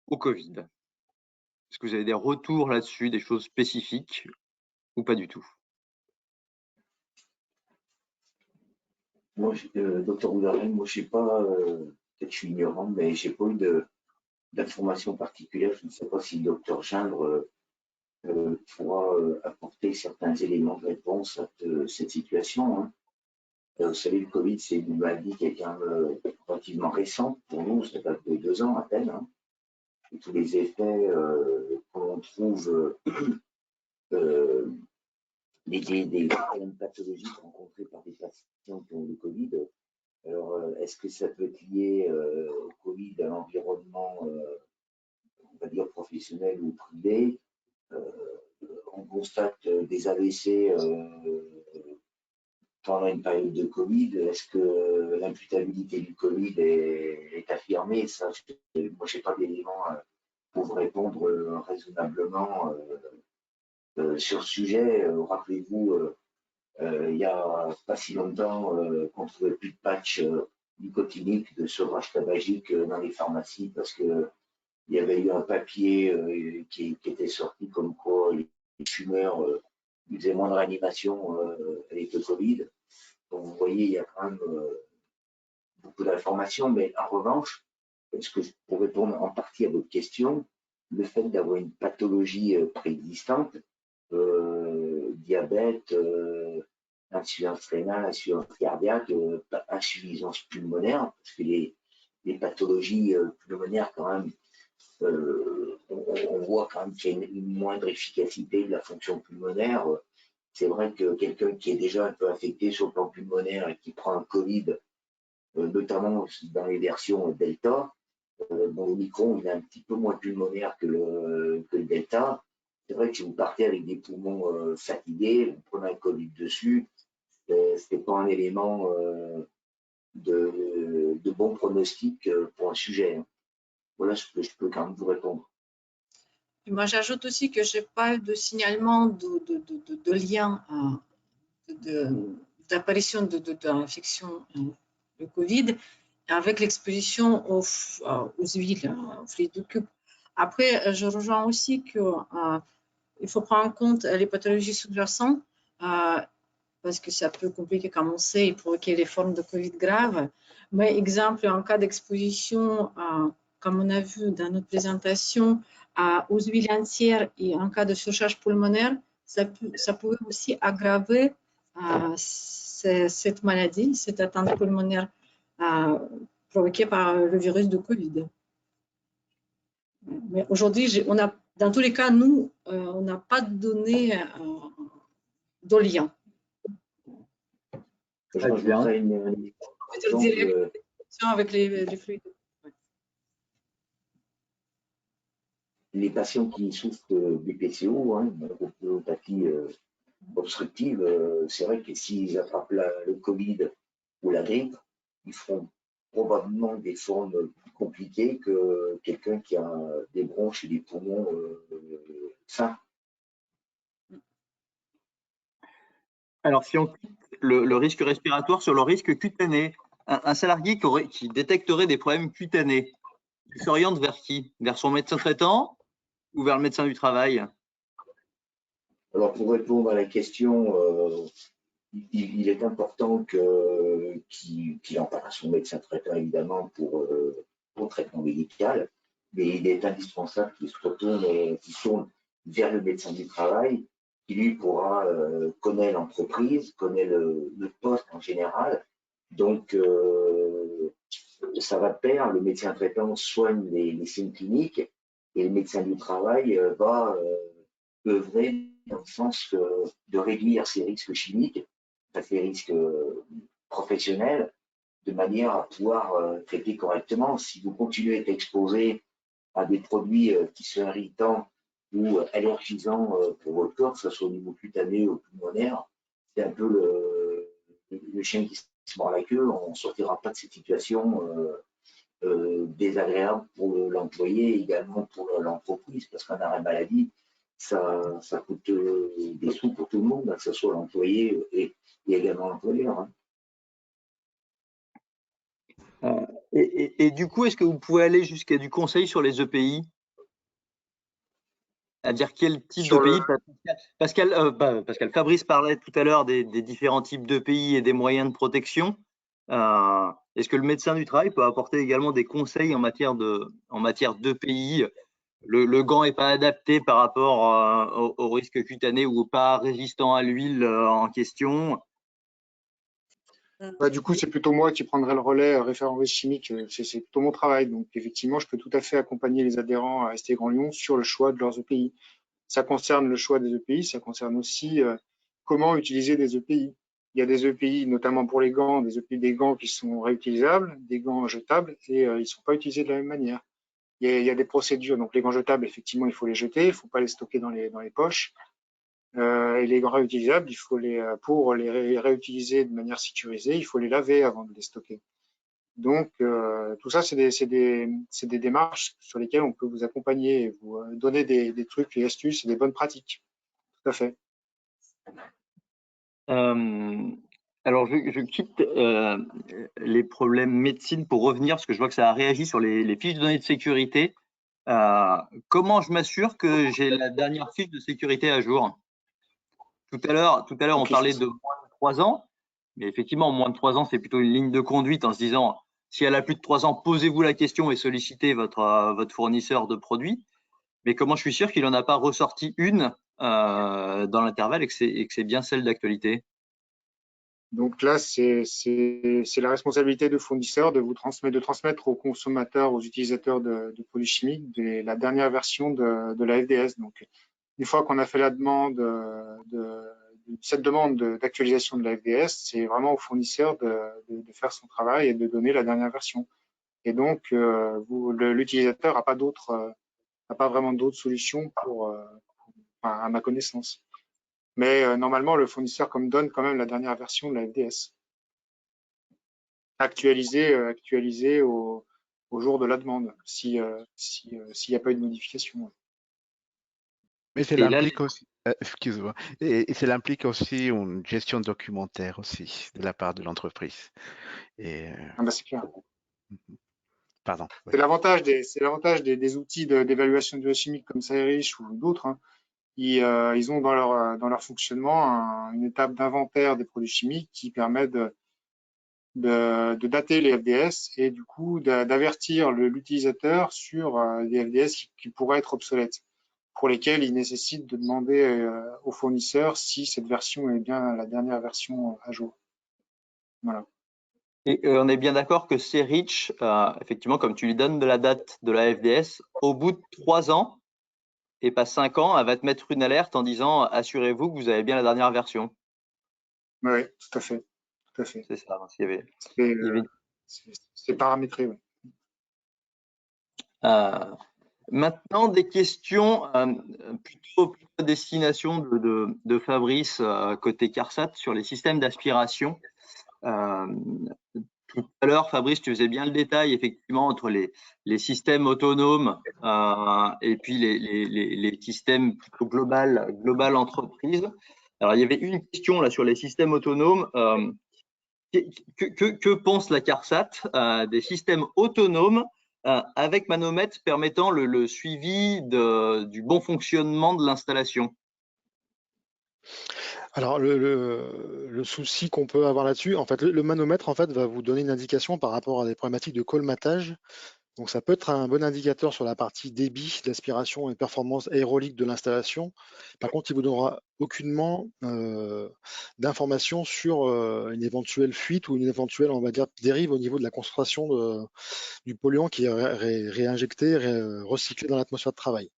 Speaker 6: Covid? Est-ce que vous avez des retours là-dessus, des choses spécifiques ou pas du tout?
Speaker 7: Moi, docteur Oudarel, moi, je sais pas, peut-être je suis ignorant, mais j'ai pas eu d'informations particulières. Je ne sais pas si le docteur Gindre pourra apporter certains éléments de réponse à cette situation. Hein. Vous savez, le Covid, c'est une maladie qui est quand même relativement récente pour nous, ça date de 2 ans à peine. Hein. Et tous les effets qu'on trouve, des problèmes pathologiques rencontrés par des patients qui ont le Covid. Alors, est-ce que ça peut être lié au Covid à l'environnement, on va dire, professionnel ou privé? On constate des AVC pendant une période de Covid. Est-ce que l'imputabilité du Covid est affirmée? Ça, moi, je n'ai pas d'éléments pour vous répondre raisonnablement sur ce sujet. Rappelez-vous, il n'y a pas si longtemps qu'on ne trouvait plus de patch nicotinique de sevrage tabagique dans les pharmacies parce que il y avait eu un papier qui était sorti comme quoi les fumeurs faisaient moins de réanimation avec le Covid. Donc, vous voyez, il y a quand même beaucoup d'informations, mais en revanche, est-ce que pour répondre en partie à votre question, le fait d'avoir une pathologie préexistante, diabète, insuffisance rénale, insuffisance cardiaque, insuffisance pulmonaire, parce que les pathologies pulmonaires, quand même, on voit quand même qu'il y a une moindre efficacité de la fonction pulmonaire. C'est vrai que quelqu'un qui est déjà un peu infecté sur le plan pulmonaire et qui prend un Covid, notamment dans les versions Delta, bon, Omicron, il est un petit peu moins pulmonaire que le Delta. C'est vrai que si vous partez avec des poumons fatigués, vous prenez un Covid dessus, ce n'est pas un élément de bon pronostic pour un sujet. Hein. Voilà ce que je peux quand même vous répondre.
Speaker 4: Et moi, j'ajoute aussi que je n'ai pas eu de signalement de lien d'apparition de l'infection de Covid avec l'exposition aux huiles, aux fluides de coupe. Après, je rejoins aussi qu'il faut prendre en compte les pathologies sous-jacentes parce que ça peut compliquer, comme on sait, et provoquer des formes de Covid graves. Mais exemple, en cas d'exposition, comme on a vu dans notre présentation, aux huiles entières et en cas de surcharge pulmonaire, ça peut aussi aggraver cette maladie, cette atteinte pulmonaire provoquée par le virus de Covid. Mais aujourd'hui, dans tous les cas, nous, on n'a pas de données de lien.
Speaker 7: Je rajouterais une
Speaker 4: avec les fluides.
Speaker 7: Les patients qui souffrent de BPCO, hein, bronchopathie obstructive, c'est vrai que s'ils attrapent le Covid ou la grippe, ils feront probablement des formes plus compliquées que quelqu'un qui a des bronches et des poumons sains.
Speaker 6: Alors, si on quitte le risque respiratoire sur le risque cutané, un salarié qui détecterait des problèmes cutanés, il s'oriente vers qui? Vers son médecin traitant ou vers le médecin du travail?
Speaker 7: Alors, pour répondre à la question, il est important qu'il en parle à son médecin traitant, évidemment, pour traitement médical, mais il est indispensable qu'il se tourne vers le médecin du travail, qui lui pourra connaître l'entreprise, connaît le poste en général. Donc, ça va de pair, le médecin traitant soigne les signes cliniques et le médecin du travail va œuvrer dans le sens de réduire ces risques chimiques, ces risques professionnels, de manière à pouvoir traiter correctement. Si vous continuez à être exposé à des produits qui sont irritants ou allergisants pour votre corps, que ce soit au niveau cutané ou pulmonaire, c'est un peu le chien qui se mord la queue. On ne sortira pas de cette situation désagréable pour l'employé et également pour l'entreprise, parce qu'un arrêt maladie, ça coûte des sous pour tout le monde, que ce soit l'employé et également l'employeur.
Speaker 6: Hein. Et du coup, est-ce que vous pouvez aller jusqu'à du conseil sur les EPI? C'est-à-dire quel type de pays? Pascal Fabrice parlait tout à l'heure des différents types d'EPI et des moyens de protection. Est-ce que le médecin du travail peut apporter également des conseils en matière d'EPI? Le gant n'est pas adapté par rapport au risque cutané ou pas résistant à l'huile en question.
Speaker 1: Du coup, c'est plutôt moi qui prendrai le relais référent risque chimique. C'est plutôt mon travail. Donc, effectivement, je peux tout à fait accompagner les adhérents à ST Grand Lyon sur le choix de leurs EPI. Ça concerne le choix des EPI, ça concerne aussi comment utiliser des EPI. Il y a des EPI, notamment pour les gants, des gants qui sont réutilisables, des gants jetables, et ils ne sont pas utilisés de la même manière. Il y a des procédures. Donc, les gants jetables, effectivement, il faut les jeter, il ne faut pas les stocker dans les poches. Et les gants réutilisables, pour les réutiliser de manière sécurisée, il faut les laver avant de les stocker. Donc, tout ça, c'est des démarches sur lesquelles on peut vous accompagner et vous donner des trucs et astuces et des bonnes pratiques. Tout à fait.
Speaker 6: Alors, je quitte les problèmes médecine pour revenir, parce que je vois que ça a réagi sur les fiches de données de sécurité. comment je m'assure que j'ai la dernière fiche de sécurité à jour? Tout à l'heure, on parlait de moins de 3 ans, mais effectivement, moins de 3 ans, c'est plutôt une ligne de conduite en se disant, si elle a plus de 3 ans, posez-vous la question et sollicitez votre fournisseur de produits. Mais comment je suis sûr qu'il n'en a pas ressorti une dans l'intervalle et que c'est bien celle d'actualité?
Speaker 1: Donc là, c'est la responsabilité du fournisseur de transmettre aux consommateurs, aux utilisateurs de produits chimiques la dernière version de la FDS. Donc, une fois qu'on a fait la demande cette demande d'actualisation de la FDS, c'est vraiment au fournisseur de faire son travail et de donner la dernière version. Et donc, l'utilisateur n'a pas vraiment d'autres solutions à ma connaissance. Mais normalement, le fournisseur donne quand même la dernière version de la FDS, actualisée au jour de la demande, s'il n'y a pas eu de modification.
Speaker 3: Mais cela implique aussi, excuse-moi, et cela implique aussi une gestion documentaire aussi de la part de l'entreprise.
Speaker 1: Ah bah c'est clair.
Speaker 3: Pardon.
Speaker 1: C'est l'avantage des outils d'évaluation de biochimique comme SciRich ou d'autres. Hein. Ils ont dans leur fonctionnement une étape d'inventaire des produits chimiques qui permet de dater les FDS et du coup d'avertir l'utilisateur sur des FDS qui pourraient être obsolètes, pour lesquels il nécessite de demander au fournisseur si cette version est bien la dernière version à jour. Voilà.
Speaker 6: Et on est bien d'accord que SciRich, effectivement, comme tu lui donnes de la date de la FDS, au bout de 3 ans, et pas 5 ans, elle va te mettre une alerte en disant assurez-vous que vous avez bien la dernière version.
Speaker 1: Oui, tout à fait.
Speaker 6: C'est ça.
Speaker 1: C'est paramétré. Oui.
Speaker 6: Maintenant, des questions plutôt à destination de Fabrice côté CARSAT sur les systèmes d'aspiration. Tout à l'heure, Fabrice, tu faisais bien le détail effectivement entre les systèmes autonomes et puis les systèmes plutôt global entreprise. Alors, il y avait une question là sur les systèmes autonomes. Que pense la CARSAT des systèmes autonomes avec manomètre permettant le suivi du bon fonctionnement de l'installation?
Speaker 2: Alors, le souci qu'on peut avoir là-dessus, en fait, le manomètre en fait, va vous donner une indication par rapport à des problématiques de colmatage. Donc, ça peut être un bon indicateur sur la partie débit d'aspiration et performance aérolique de l'installation. Par contre, il ne vous donnera aucunement d'informations sur une éventuelle fuite ou une éventuelle, on va dire, dérive au niveau de la concentration du polluant qui est réinjecté, recyclé dans l'atmosphère de travail.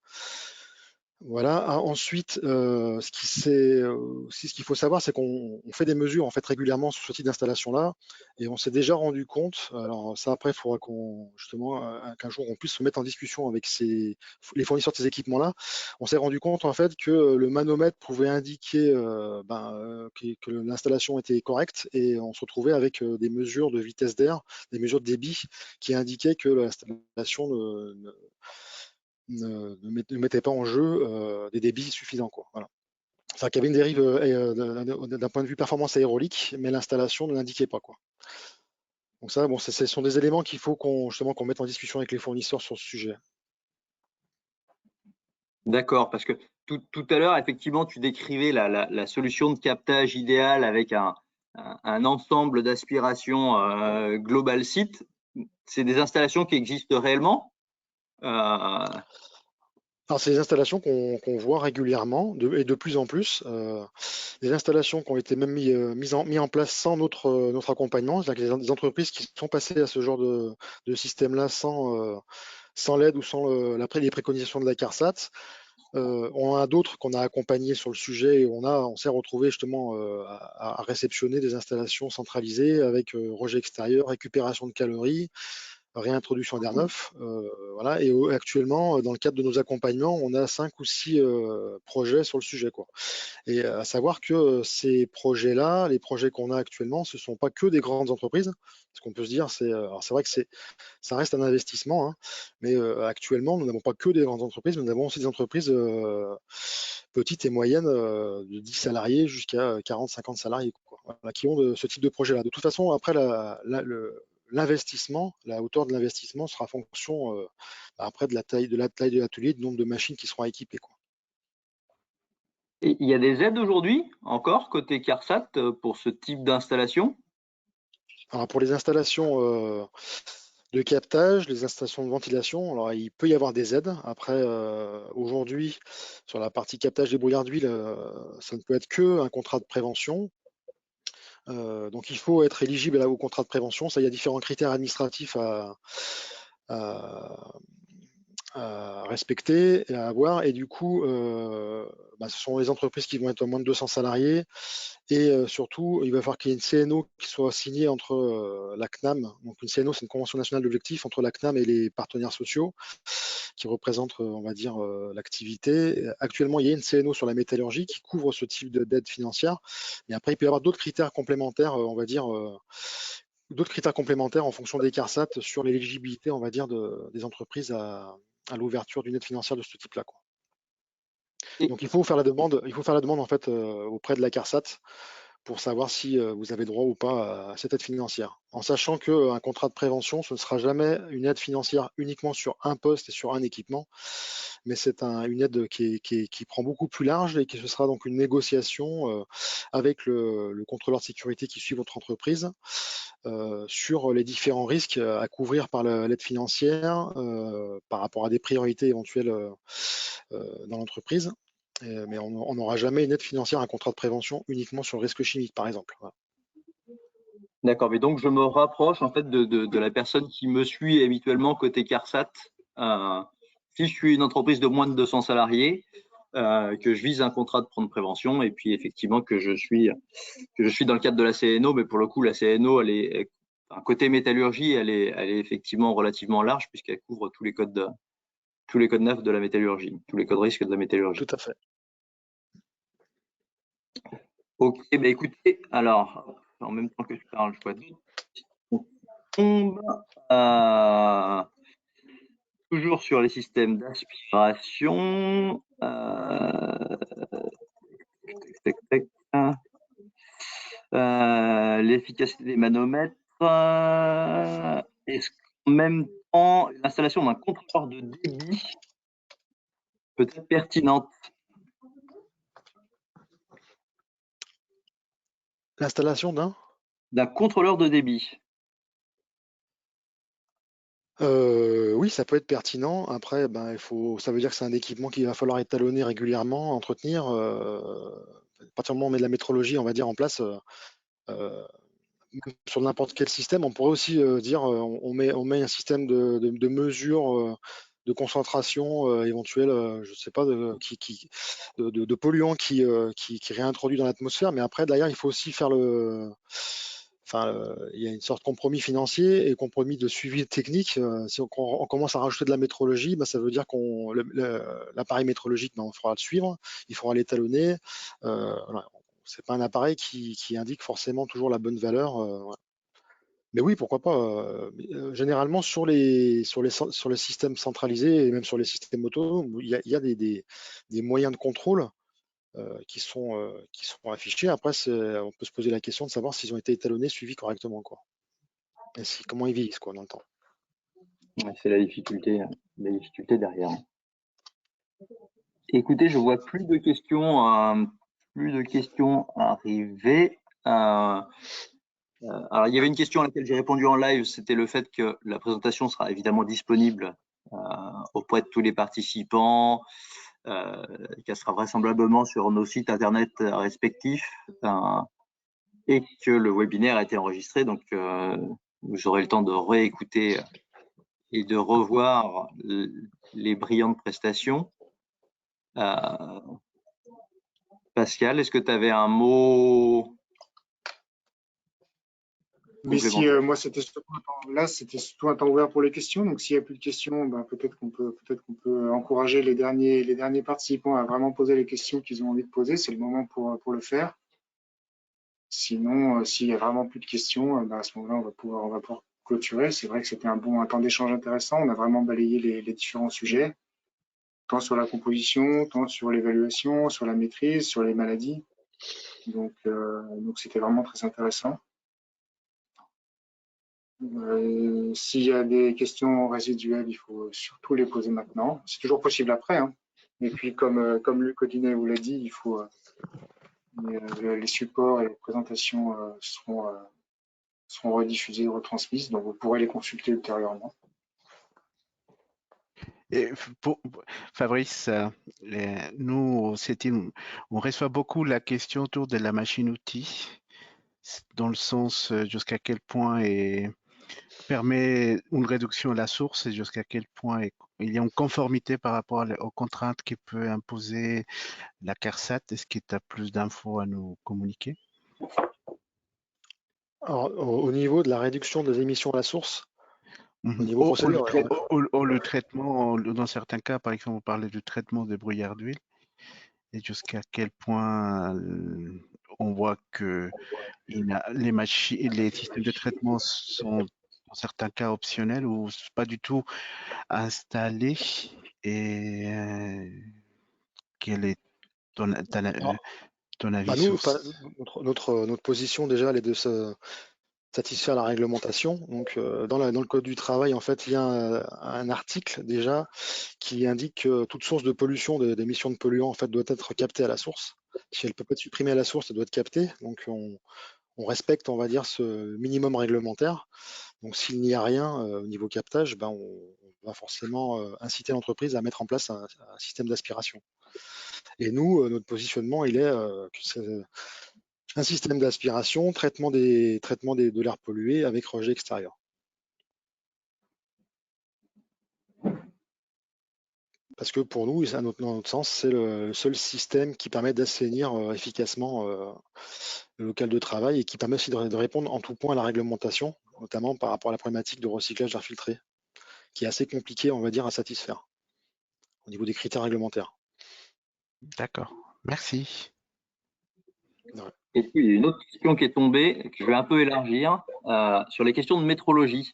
Speaker 2: Voilà. Ensuite, ce qu'il faut savoir, c'est qu'on fait des mesures en fait régulièrement sur ce type d'installation-là, et on s'est déjà rendu compte. Alors ça, après, il faudra qu'un jour on puisse se mettre en discussion avec les fournisseurs de ces équipements-là. On s'est rendu compte en fait que le manomètre pouvait indiquer que l'installation était correcte, et on se retrouvait avec des mesures de vitesse d'air, des mesures de débit qui indiquaient que l'installation ne mettait pas en jeu des débits suffisants, quoi. Voilà. C'est-à-dire qu'il y avait une dérive d'un point de vue performance aérolique, mais l'installation ne l'indiquait pas, quoi. Donc ça, bon, ce sont des éléments qu'il faut qu'on mette en discussion avec les fournisseurs sur ce sujet.
Speaker 6: D'accord, parce que tout à l'heure, effectivement, tu décrivais la solution de captage idéale avec un ensemble d'aspiration global site. C'est des installations qui existent réellement?
Speaker 2: Alors, c'est des installations qu'on voit régulièrement et de plus en plus. Des installations qui ont été même mis en place sans notre accompagnement. C'est-à-dire que des entreprises qui sont passées à ce genre de système-là sans l'aide ou sans les préconisations de la CARSAT. On a d'autres qu'on a accompagnés sur le sujet, et on s'est retrouvé justement à réceptionner des installations centralisées avec rejet extérieur, récupération de calories, réintroduction d'air neuf. Voilà. Et actuellement, dans le cadre de nos accompagnements, on a 5 ou 6 projets sur le sujet, quoi. Et à savoir que ces projets-là, les projets qu'on a actuellement, ce ne sont pas que des grandes entreprises. Ce qu'on peut se dire, alors c'est vrai que ça reste un investissement, hein, mais actuellement, nous n'avons pas que des grandes entreprises, nous avons aussi des entreprises petites et moyennes de 10 salariés jusqu'à 40-50 salariés, quoi, voilà, qui ont ce type de projet-là. De toute façon, après, l'investissement, la hauteur de l'investissement sera fonction après de la taille de l'atelier, du nombre de machines qui seront équipées, quoi.
Speaker 6: Et il y a des aides aujourd'hui encore côté CARSAT pour ce type d'installation?
Speaker 2: Alors pour les installations de captage, les installations de ventilation, alors il peut y avoir des aides. Après, aujourd'hui, sur la partie captage des brouillards d'huile, ça ne peut être que un contrat de prévention. Donc il faut être éligible au contrat de prévention. Ça, il y a différents critères administratifs à respecter et à avoir. Et du coup, ce sont les entreprises qui vont être à moins de 200 salariés. Et surtout, il va falloir qu'il y ait une CNO qui soit signée entre la CNAM. Donc une CNO, c'est une convention nationale d'objectifs entre la CNAM et les partenaires sociaux qui représentent, on va dire, l'activité. Actuellement, il y a une CNO sur la métallurgie qui couvre ce type d'aide financière. Mais après, il peut y avoir d'autres critères complémentaires, on va dire, d'autres critères complémentaires en fonction des CARSAT sur l'éligibilité, on va dire, des entreprises à l'ouverture d'une aide financière de ce type-là, quoi. Donc il faut faire la demande en fait auprès de la CARSAT pour savoir si vous avez droit ou pas à cette aide financière. En sachant qu'un contrat de prévention, ce ne sera jamais une aide financière uniquement sur un poste et sur un équipement, mais c'est une aide qui prend beaucoup plus large et ce sera donc une négociation avec le contrôleur de sécurité qui suit votre entreprise sur les différents risques à couvrir par l'aide financière par rapport à des priorités éventuelles dans l'entreprise. Mais on n'aura jamais une aide financière, un contrat de prévention uniquement sur le risque chimique, par exemple. Voilà.
Speaker 6: D'accord, mais donc je me rapproche en fait de la personne qui me suit habituellement côté CARSAT. Si je suis une entreprise de moins de 200 salariés, que je vise un contrat de prévention et puis effectivement que je suis dans le cadre de la CNO, mais pour le coup la CNO, elle est côté métallurgie, elle est effectivement relativement large puisqu'elle couvre tous les codes neufs de la métallurgie, tous les codes risques de la métallurgie.
Speaker 2: Tout à fait.
Speaker 6: Ok, bah écoutez, alors, en même temps que je parle, je vois on tombe toujours sur les systèmes d'aspiration. L'efficacité des manomètres. Est-ce qu'en même temps, l'installation d'un contrôleur de débit peut être pertinente?
Speaker 2: L'installation
Speaker 6: d'un contrôleur de débit.
Speaker 2: Oui, ça peut être pertinent. Après, ça veut dire que c'est un équipement qu'il va falloir étalonner régulièrement, entretenir. À partir du moment où on met de la métrologie, on va dire, en place, sur n'importe quel système, on pourrait aussi dire on met un système de mesure de concentration éventuelle, je ne sais pas, de polluants qui réintroduit dans l'atmosphère. Mais après, derrière, il faut aussi faire il y a une sorte de compromis financier et compromis de suivi technique. Si on commence à rajouter de la métrologie, ça veut dire l'appareil métrologique, on faudra le suivre, il faudra l'étalonner. Voilà. C'est pas un appareil qui indique forcément toujours la bonne valeur. Ouais. Mais oui, pourquoi pas. Généralement, sur les systèmes centralisés et même sur les systèmes auto, il y a des moyens de contrôle qui sont affichés. Après, on peut se poser la question de savoir s'ils ont été étalonnés, suivis correctement, quoi. Et comment ils vieillissent, quoi, dans le temps.
Speaker 6: C'est la difficulté derrière. Écoutez, je vois plus de questions arriver. Alors, il y avait une question à laquelle j'ai répondu en live, c'était le fait que la présentation sera évidemment disponible auprès de tous les participants, qu'elle sera vraisemblablement sur nos sites internet respectifs et que le webinaire a été enregistré, donc vous aurez le temps de réécouter et de revoir les brillantes prestations. Pascal, est-ce que tu avais un mot?
Speaker 1: Mais si moi c'était surtout un temps ouvert pour les questions, donc s'il n'y a plus de questions, peut-être qu'on peut encourager les derniers participants à vraiment poser les questions qu'ils ont envie de poser. C'est le moment pour le faire. Sinon, s'il n'y a vraiment plus de questions, à ce moment-là, on va pouvoir clôturer. C'est vrai que c'était un temps d'échange intéressant. On a vraiment balayé les différents sujets, tant sur la composition, tant sur l'évaluation, sur la maîtrise, sur les maladies. Donc c'était vraiment très intéressant. S'il y a des questions résiduelles, il faut surtout les poser maintenant. C'est toujours possible après, hein. Et puis, comme Luc Audinet vous l'a dit, il faut les supports et les présentations seront rediffusées, retransmises, donc vous pourrez les consulter ultérieurement.
Speaker 3: Et Fabrice, nous, au CETIM, on reçoit beaucoup la question autour de la machine-outil, dans le sens jusqu'à quel point permet une réduction à la source et jusqu'à quel point il y a une conformité par rapport aux contraintes qui peut imposer la CARSAT. Est-ce que tu as plus d'infos à nous communiquer?
Speaker 2: Alors, au niveau de la réduction des émissions à la source, au niveau procédure,
Speaker 3: le traitement, dans certains cas, par exemple, on parlait du traitement des brouillards d'huile, et jusqu'à quel point on voit que les machines, les systèmes de traitement sont dans certains cas optionnels ou pas du tout installés. Et quel est ton avis
Speaker 2: nous,
Speaker 3: sur ça?
Speaker 2: notre position déjà, elle est de satisfaire la réglementation. Donc, dans le Code du travail, en fait, il y a un article déjà qui indique que toute source de pollution, d'émissions de polluants, en fait, doit être captée à la source. Si elle peut pas être supprimée à la source, elle doit être captée. Donc, on respecte, on va dire, ce minimum réglementaire. Donc, s'il n'y a rien au niveau captage, ben, on va forcément inciter l'entreprise à mettre en place un système d'aspiration. Et nous, notre positionnement, il est que c'est un système d'aspiration, traitement de l'air pollué avec rejet extérieur. Parce que pour nous, dans notre sens, c'est le seul système qui permet d'assainir efficacement le local de travail et qui permet aussi de répondre en tout point à la réglementation, notamment par rapport à la problématique de recyclage d'air filtré, qui est assez compliqué, on va dire, à satisfaire au niveau des critères réglementaires.
Speaker 3: D'accord, merci.
Speaker 2: Ouais.
Speaker 6: Et puis, il y a une autre question qui est tombée, que je vais un peu élargir, sur les questions de métrologie.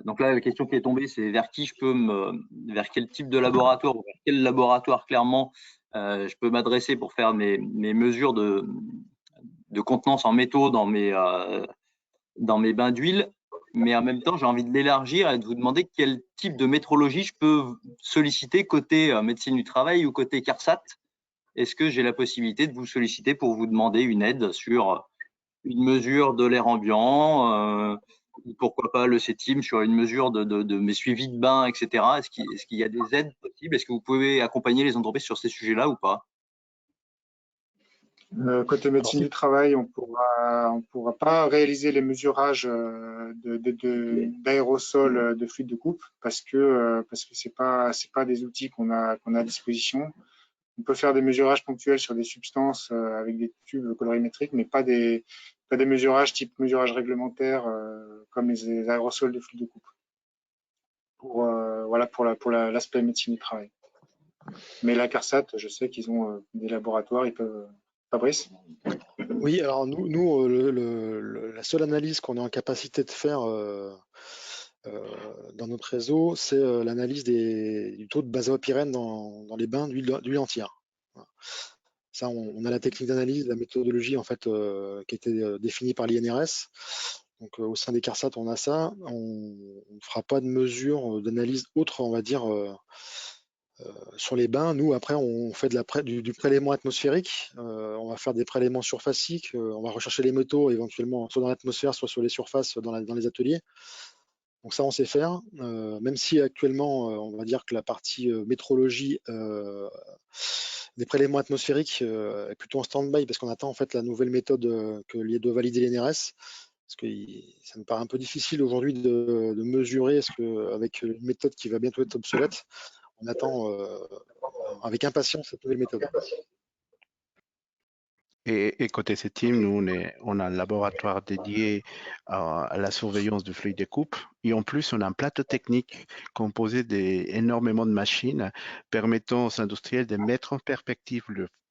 Speaker 6: Donc là, la question qui est tombée, c'est vers quel type de laboratoire ou vers quel laboratoire clairement je peux m'adresser pour faire mes mesures de contenance en métaux dans mes bains d'huile. Mais en même temps, j'ai envie de l'élargir et de vous demander quel type de métrologie je peux solliciter côté médecine du travail ou côté CARSAT. Est-ce que j'ai la possibilité de vous solliciter pour vous demander une aide sur une mesure de l'air ambiant, pourquoi pas le CETIM sur une mesure de mes suivis de bain, etc. Est-ce qu'il y a des aides possibles? Est-ce que vous pouvez accompagner les entreprises sur ces sujets-là ou pas?
Speaker 1: Côté médecine du travail, on pourra pas réaliser les mesurages d'aérosols de fluide de coupe parce que c'est pas des outils qu'on a à disposition. On peut faire des mesurages ponctuels sur des substances avec des tubes colorimétriques, mais pas des mesurages type mesurage réglementaire comme les aérosols de fluide de coupe. Voilà pour l'aspect médecine du travail. Mais la CARSAT, je sais qu'ils ont des laboratoires, ils peuvent. Fabrice?
Speaker 2: Oui, alors nous la seule analyse qu'on est en capacité de faire dans notre réseau, c'est l'analyse du taux de benzopyrène dans les bains d'huile entière. Voilà. Ça, on a la technique d'analyse, la méthodologie en fait qui a été définie par l'INRS. Donc au sein des CARSAT, on a ça. On ne fera pas de mesure d'analyse autre, on va dire, sur les bains. Nous, après, on fait du prélèvement atmosphérique. On va faire des prélèvements surfaciques. On va rechercher les métaux éventuellement soit dans l'atmosphère, soit sur les surfaces dans les ateliers. Donc ça, on sait faire. Même si actuellement, on va dire que la partie métrologie des prélèvements atmosphériques est plutôt en stand-by parce qu'on attend en fait la nouvelle méthode que doit valider l'INRS. Parce que ça me paraît un peu difficile aujourd'hui de mesurer, est-ce que avec une méthode qui va bientôt être obsolète, on attend avec impatience cette nouvelle méthode.
Speaker 3: Et côté CETIM, nous, on a un laboratoire dédié à la surveillance du fluide de coupe. Et en plus, on a un plateau technique composé d'énormément de machines permettant aux industriels de mettre en perspective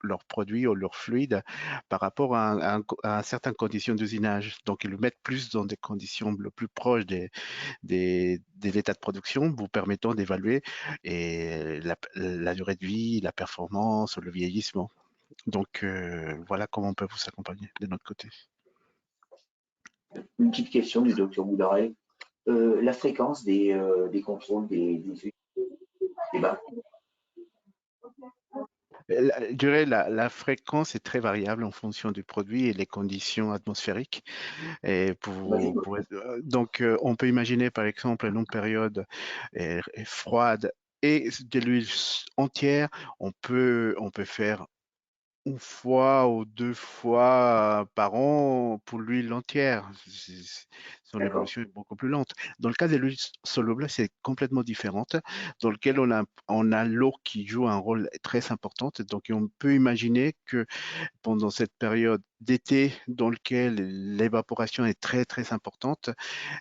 Speaker 3: leurs produits ou leurs fluides par rapport à certaines conditions d'usinage. Donc, ils le mettent plus dans des conditions le plus proches de l'état de production, vous permettant d'évaluer la durée de vie, la performance, le vieillissement. Donc, voilà comment on peut vous accompagner de notre côté.
Speaker 7: Une petite question du docteur Boudaret. La fréquence des contrôles des bacs.
Speaker 3: Je dirais la fréquence est très variable en fonction du produit et les conditions atmosphériques. Et donc, on peut imaginer par exemple une longue période froide et de l'huile entière, on peut faire une fois ou 2 fois par an pour l'huile entière. Son
Speaker 7: D'accord.
Speaker 3: évolution est beaucoup plus lente. Dans le cas de l'huile soluble, c'est complètement différente, dans lequel on a l'eau qui joue un rôle très important. Donc, on peut imaginer que pendant cette période d'été, dans lequel l'évaporation est très, très importante,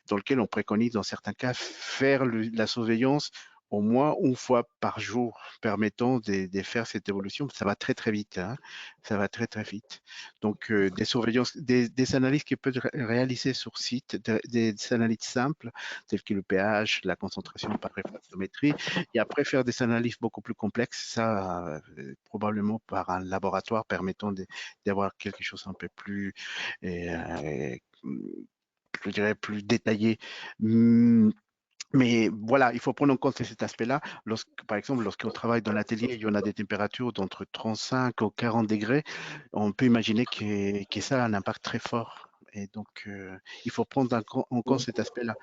Speaker 3: dans lequel on préconise dans certains cas faire la surveillance au moins une fois par jour, permettant de faire cette évolution. Ça va très très vite, hein. Ça va très très vite. Donc des surveillances, des analyses qui peuvent être réalisées sur site, des analyses simples, telles que le pH, la concentration par réfractométrie, et après faire des analyses beaucoup plus complexes, ça probablement par un laboratoire permettant d'avoir quelque chose un peu plus je dirais plus détaillé. Mais voilà, il faut prendre en compte cet aspect-là. Par exemple, lorsqu'on travaille dans l'atelier, il y en a des températures d'entre 35 ou 40 degrés. On peut imaginer que ça a un impact très fort. Et donc, il faut prendre en compte cet aspect-là.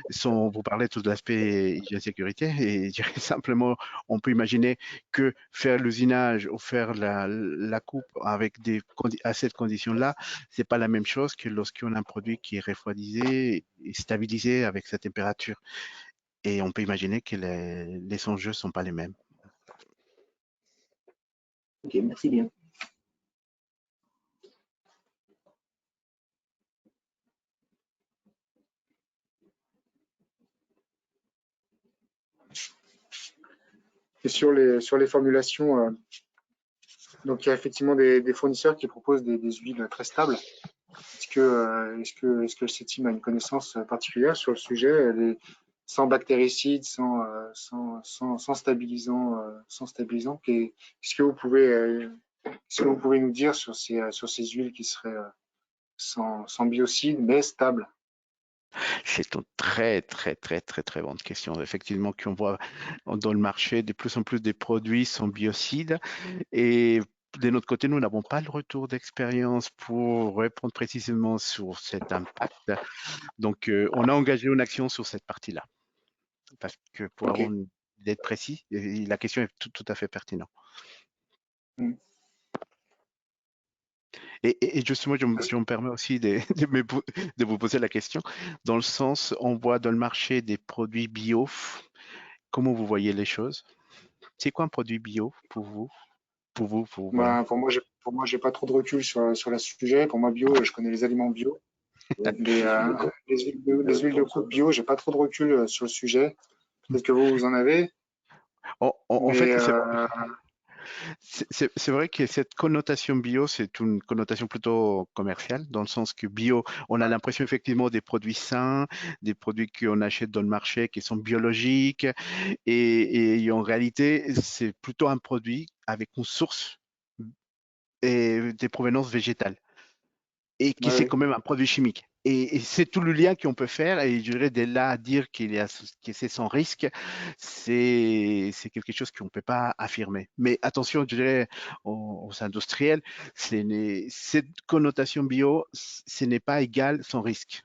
Speaker 3: Sans vous parler tout de l'aspect hygiène sécurité, et je dirais simplement, on peut imaginer que faire l'usinage ou faire la coupe avec à cette condition-là, c'est pas la même chose que lorsqu'on a un produit qui est refroidisé et stabilisé avec sa température. Et on peut imaginer que les enjeux sont pas les mêmes.
Speaker 7: Ok, merci bien.
Speaker 1: Et sur les formulations, donc il y a effectivement des fournisseurs qui proposent des huiles très stables. Est-ce que le CETIM a une connaissance particulière sur le sujet, sans bactéricides, sans stabilisant, Est-ce que vous pouvez nous dire sur ces huiles qui seraient sans biocides mais stables?
Speaker 3: C'est une très, très, très, très, très bonne question. Effectivement, qu'on voit dans le marché de plus en plus de produits sans biocides. Et de notre côté, nous n'avons pas le retour d'expérience pour répondre précisément sur cet impact. Donc, on a engagé une action sur cette partie-là. Parce que pour
Speaker 1: Ok.
Speaker 3: avoir d'être précis, et la question est tout à fait pertinente. Et justement, je me permets aussi de vous poser la question, dans le sens, on voit dans le marché des produits bio, comment vous voyez les choses? C'est quoi un produit bio pour vous? Voilà.
Speaker 1: Pour moi, j'ai pas trop de recul sur le sujet. Pour moi, bio, je connais les aliments bio. Les huiles de coupe bio, j'ai pas trop de recul sur le sujet. Peut-être que vous en avez,
Speaker 3: En
Speaker 1: mais
Speaker 3: fait, c'est vrai que cette connotation bio, c'est une connotation plutôt commerciale, dans le sens que bio, on a l'impression effectivement des produits sains, des produits qu'on achète dans le marché qui sont biologiques, et en réalité, c'est plutôt un produit avec une source et des provenances végétales, et qui c'est
Speaker 1: ouais,
Speaker 3: quand même un produit chimique. Et c'est tout le lien qu'on peut faire, et je dirais de là à dire que c'est sans risque, c'est quelque chose qu'on ne peut pas affirmer. Mais attention, je dirais aux industriels, cette connotation bio, ce n'est pas égal sans risque.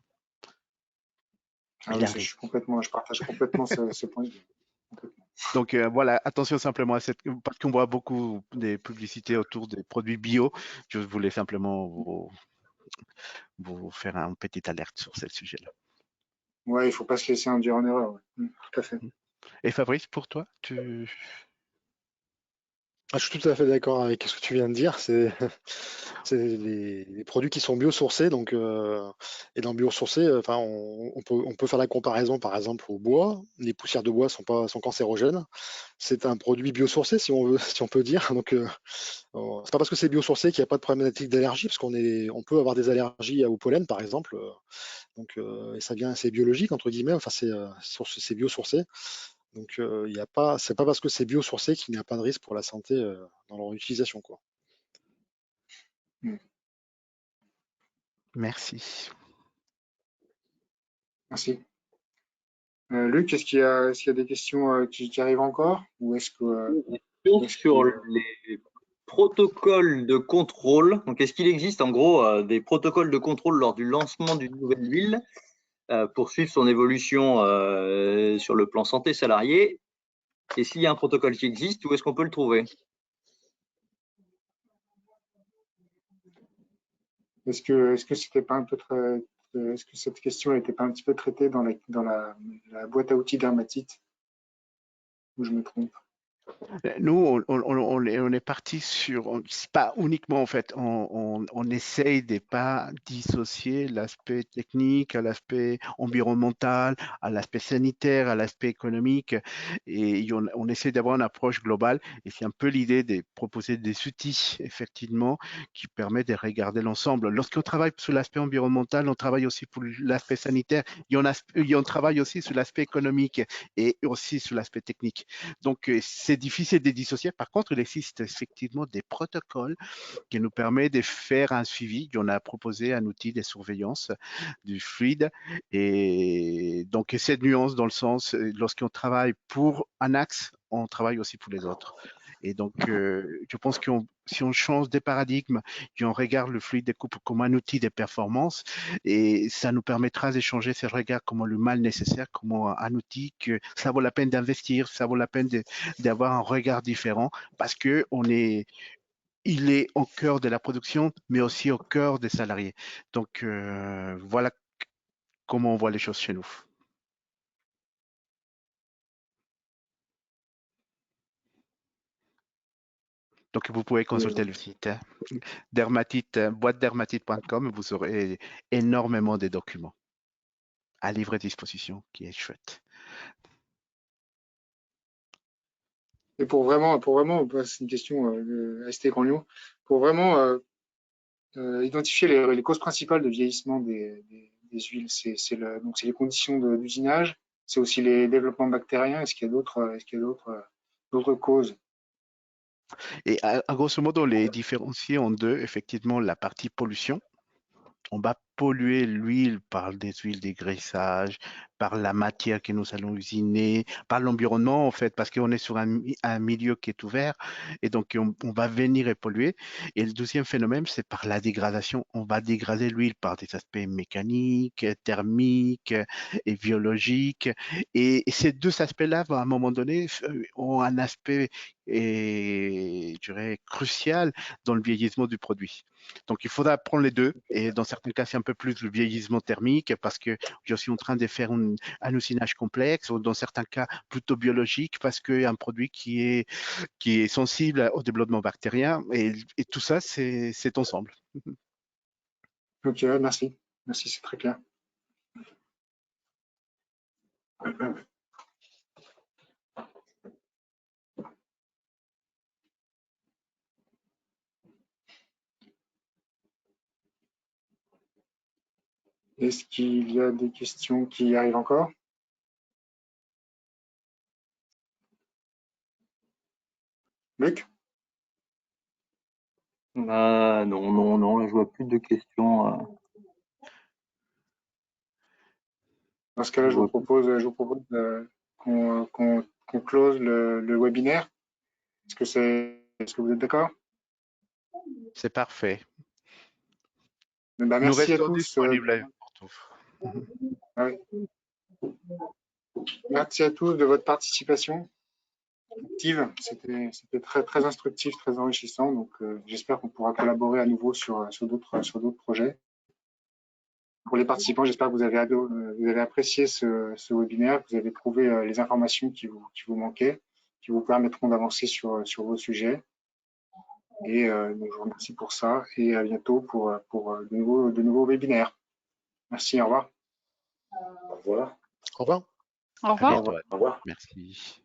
Speaker 1: ah
Speaker 3: Il
Speaker 1: oui,
Speaker 3: arrive.
Speaker 1: je partage complètement ce point de vue. Complètement.
Speaker 3: Donc voilà, attention simplement à parce qu'on voit beaucoup des publicités autour des produits bio. Je voulais simplement vous faire une petite alerte sur ce sujet-là.
Speaker 1: Ouais, il faut pas se laisser induire en erreur. Ouais. Tout à fait.
Speaker 3: Et Fabrice, pour toi,
Speaker 2: Je suis tout à fait d'accord avec ce que tu viens de dire. C'est les produits qui sont biosourcés. Donc, et dans biosourcés, enfin, on peut faire la comparaison, par exemple, au bois. Les poussières de bois sont cancérogènes. C'est un produit biosourcé, si on veut, si on peut dire. Donc, c'est pas parce que c'est biosourcé qu'il n'y a pas de problématique d'allergie, parce on peut avoir des allergies au pollen, par exemple. Donc, et c'est biologique entre guillemets. Enfin, c'est biosourcé. Donc, c'est pas parce que c'est biosourcé qu'il n'y a pas de risque pour la santé dans leur utilisation, quoi.
Speaker 3: merci.
Speaker 1: Merci. Luc, est-ce qu'il y a des questions qui arrivent encore, ou est-ce que
Speaker 6: sur les protocoles de contrôle, donc est-ce qu'il existe en gros des protocoles de contrôle lors du lancement d'une nouvelle huile pour suivre son évolution sur le plan santé salarié? Et s'il y a un protocole qui existe, où est-ce qu'on peut le trouver?
Speaker 1: est-ce que c'était pas un peu très, est-ce que cette question n'était pas un petit peu traitée dans la boîte à outils dermatite, ou je me trompe?
Speaker 3: Nous, on est parti sur, c'est pas uniquement en fait, on essaye de pas dissocier l'aspect technique à l'aspect environnemental, à l'aspect sanitaire, à l'aspect économique, et on essaie d'avoir une approche globale. Et c'est un peu l'idée de proposer des outils, effectivement, qui permettent de regarder l'ensemble. Lorsqu'on travaille sur l'aspect environnemental, on travaille aussi pour l'aspect sanitaire, et on travaille aussi sur l'aspect économique et aussi sur l'aspect technique. Donc, c'est difficile de dissocier. Par contre, il existe effectivement des protocoles qui nous permettent de faire un suivi. On a proposé un outil de surveillance du fluide. Et donc, cette nuance dans le sens, lorsqu'on travaille pour un axe, on travaille aussi pour les autres. Et donc, je pense que si on change des paradigmes, qu'on regarde le fluide de coupe comme un outil de performance, et ça nous permettra d'échanger ces regards comme le mal nécessaire, comme un outil que ça vaut la peine d'investir, ça vaut la peine d'avoir un regard différent, parce que il est au cœur de la production, mais aussi au cœur des salariés. Donc, voilà comment on voit les choses chez nous. Donc, vous pouvez consulter le site boîtedermatite.com. Vous aurez énormément de documents à livrer à disposition, qui est chouette.
Speaker 1: Et pour vraiment, c'est une question ST Grand Lyon, pour vraiment identifier les causes principales de vieillissement des huiles, c'est les conditions d'usinage, c'est aussi les développements bactériens. Est-ce qu'il y a d'autres causes?
Speaker 3: Et à grosso modo, on les différencier en deux, effectivement, la partie pollution. On va polluer l'huile par des huiles dégraissage, par la matière que nous allons usiner, par l'environnement en fait, parce qu'on est sur un milieu qui est ouvert et donc on va venir et polluer. Et le deuxième phénomène, c'est par la dégradation. On va dégrader l'huile par des aspects mécaniques, thermiques et biologiques. Et ces deux aspects-là, à un moment donné, ont un aspect, et, je dirais, crucial dans le vieillissement du produit. Donc, il faudra prendre les deux. Et dans certains cas, c'est un peu plus le vieillissement thermique parce que je suis en train de faire un usinage complexe, ou dans certains cas, plutôt biologique parce qu'il y a un produit qui est sensible au développement bactérien. Et tout ça, c'est ensemble.
Speaker 1: Ok, merci. Merci, c'est très clair. Est-ce qu'il y a des questions qui arrivent encore? Luc?
Speaker 6: Non, là, je vois plus de questions.
Speaker 1: Dans ce cas-là, je vous propose qu'on close le webinaire. Est-ce que vous êtes d'accord?
Speaker 3: C'est parfait.
Speaker 1: Ben,
Speaker 3: Nous
Speaker 1: merci à
Speaker 3: restons
Speaker 1: tous.
Speaker 3: disponibles pour tout.
Speaker 1: Ouais. Merci à tous de votre participation active. C'était très, très instructif, très enrichissant. Donc, j'espère qu'on pourra collaborer à nouveau sur d'autres projets. Pour les participants, j'espère que vous avez apprécié ce webinaire, que vous avez trouvé les informations qui vous manquaient, qui vous permettront d'avancer sur vos sujets. Et donc, je vous remercie pour ça et à bientôt pour de nouveaux webinaires. Merci, au revoir.
Speaker 7: Au revoir.
Speaker 2: Au revoir.
Speaker 5: Au revoir.
Speaker 3: À bientôt.
Speaker 7: Au revoir.
Speaker 3: Merci.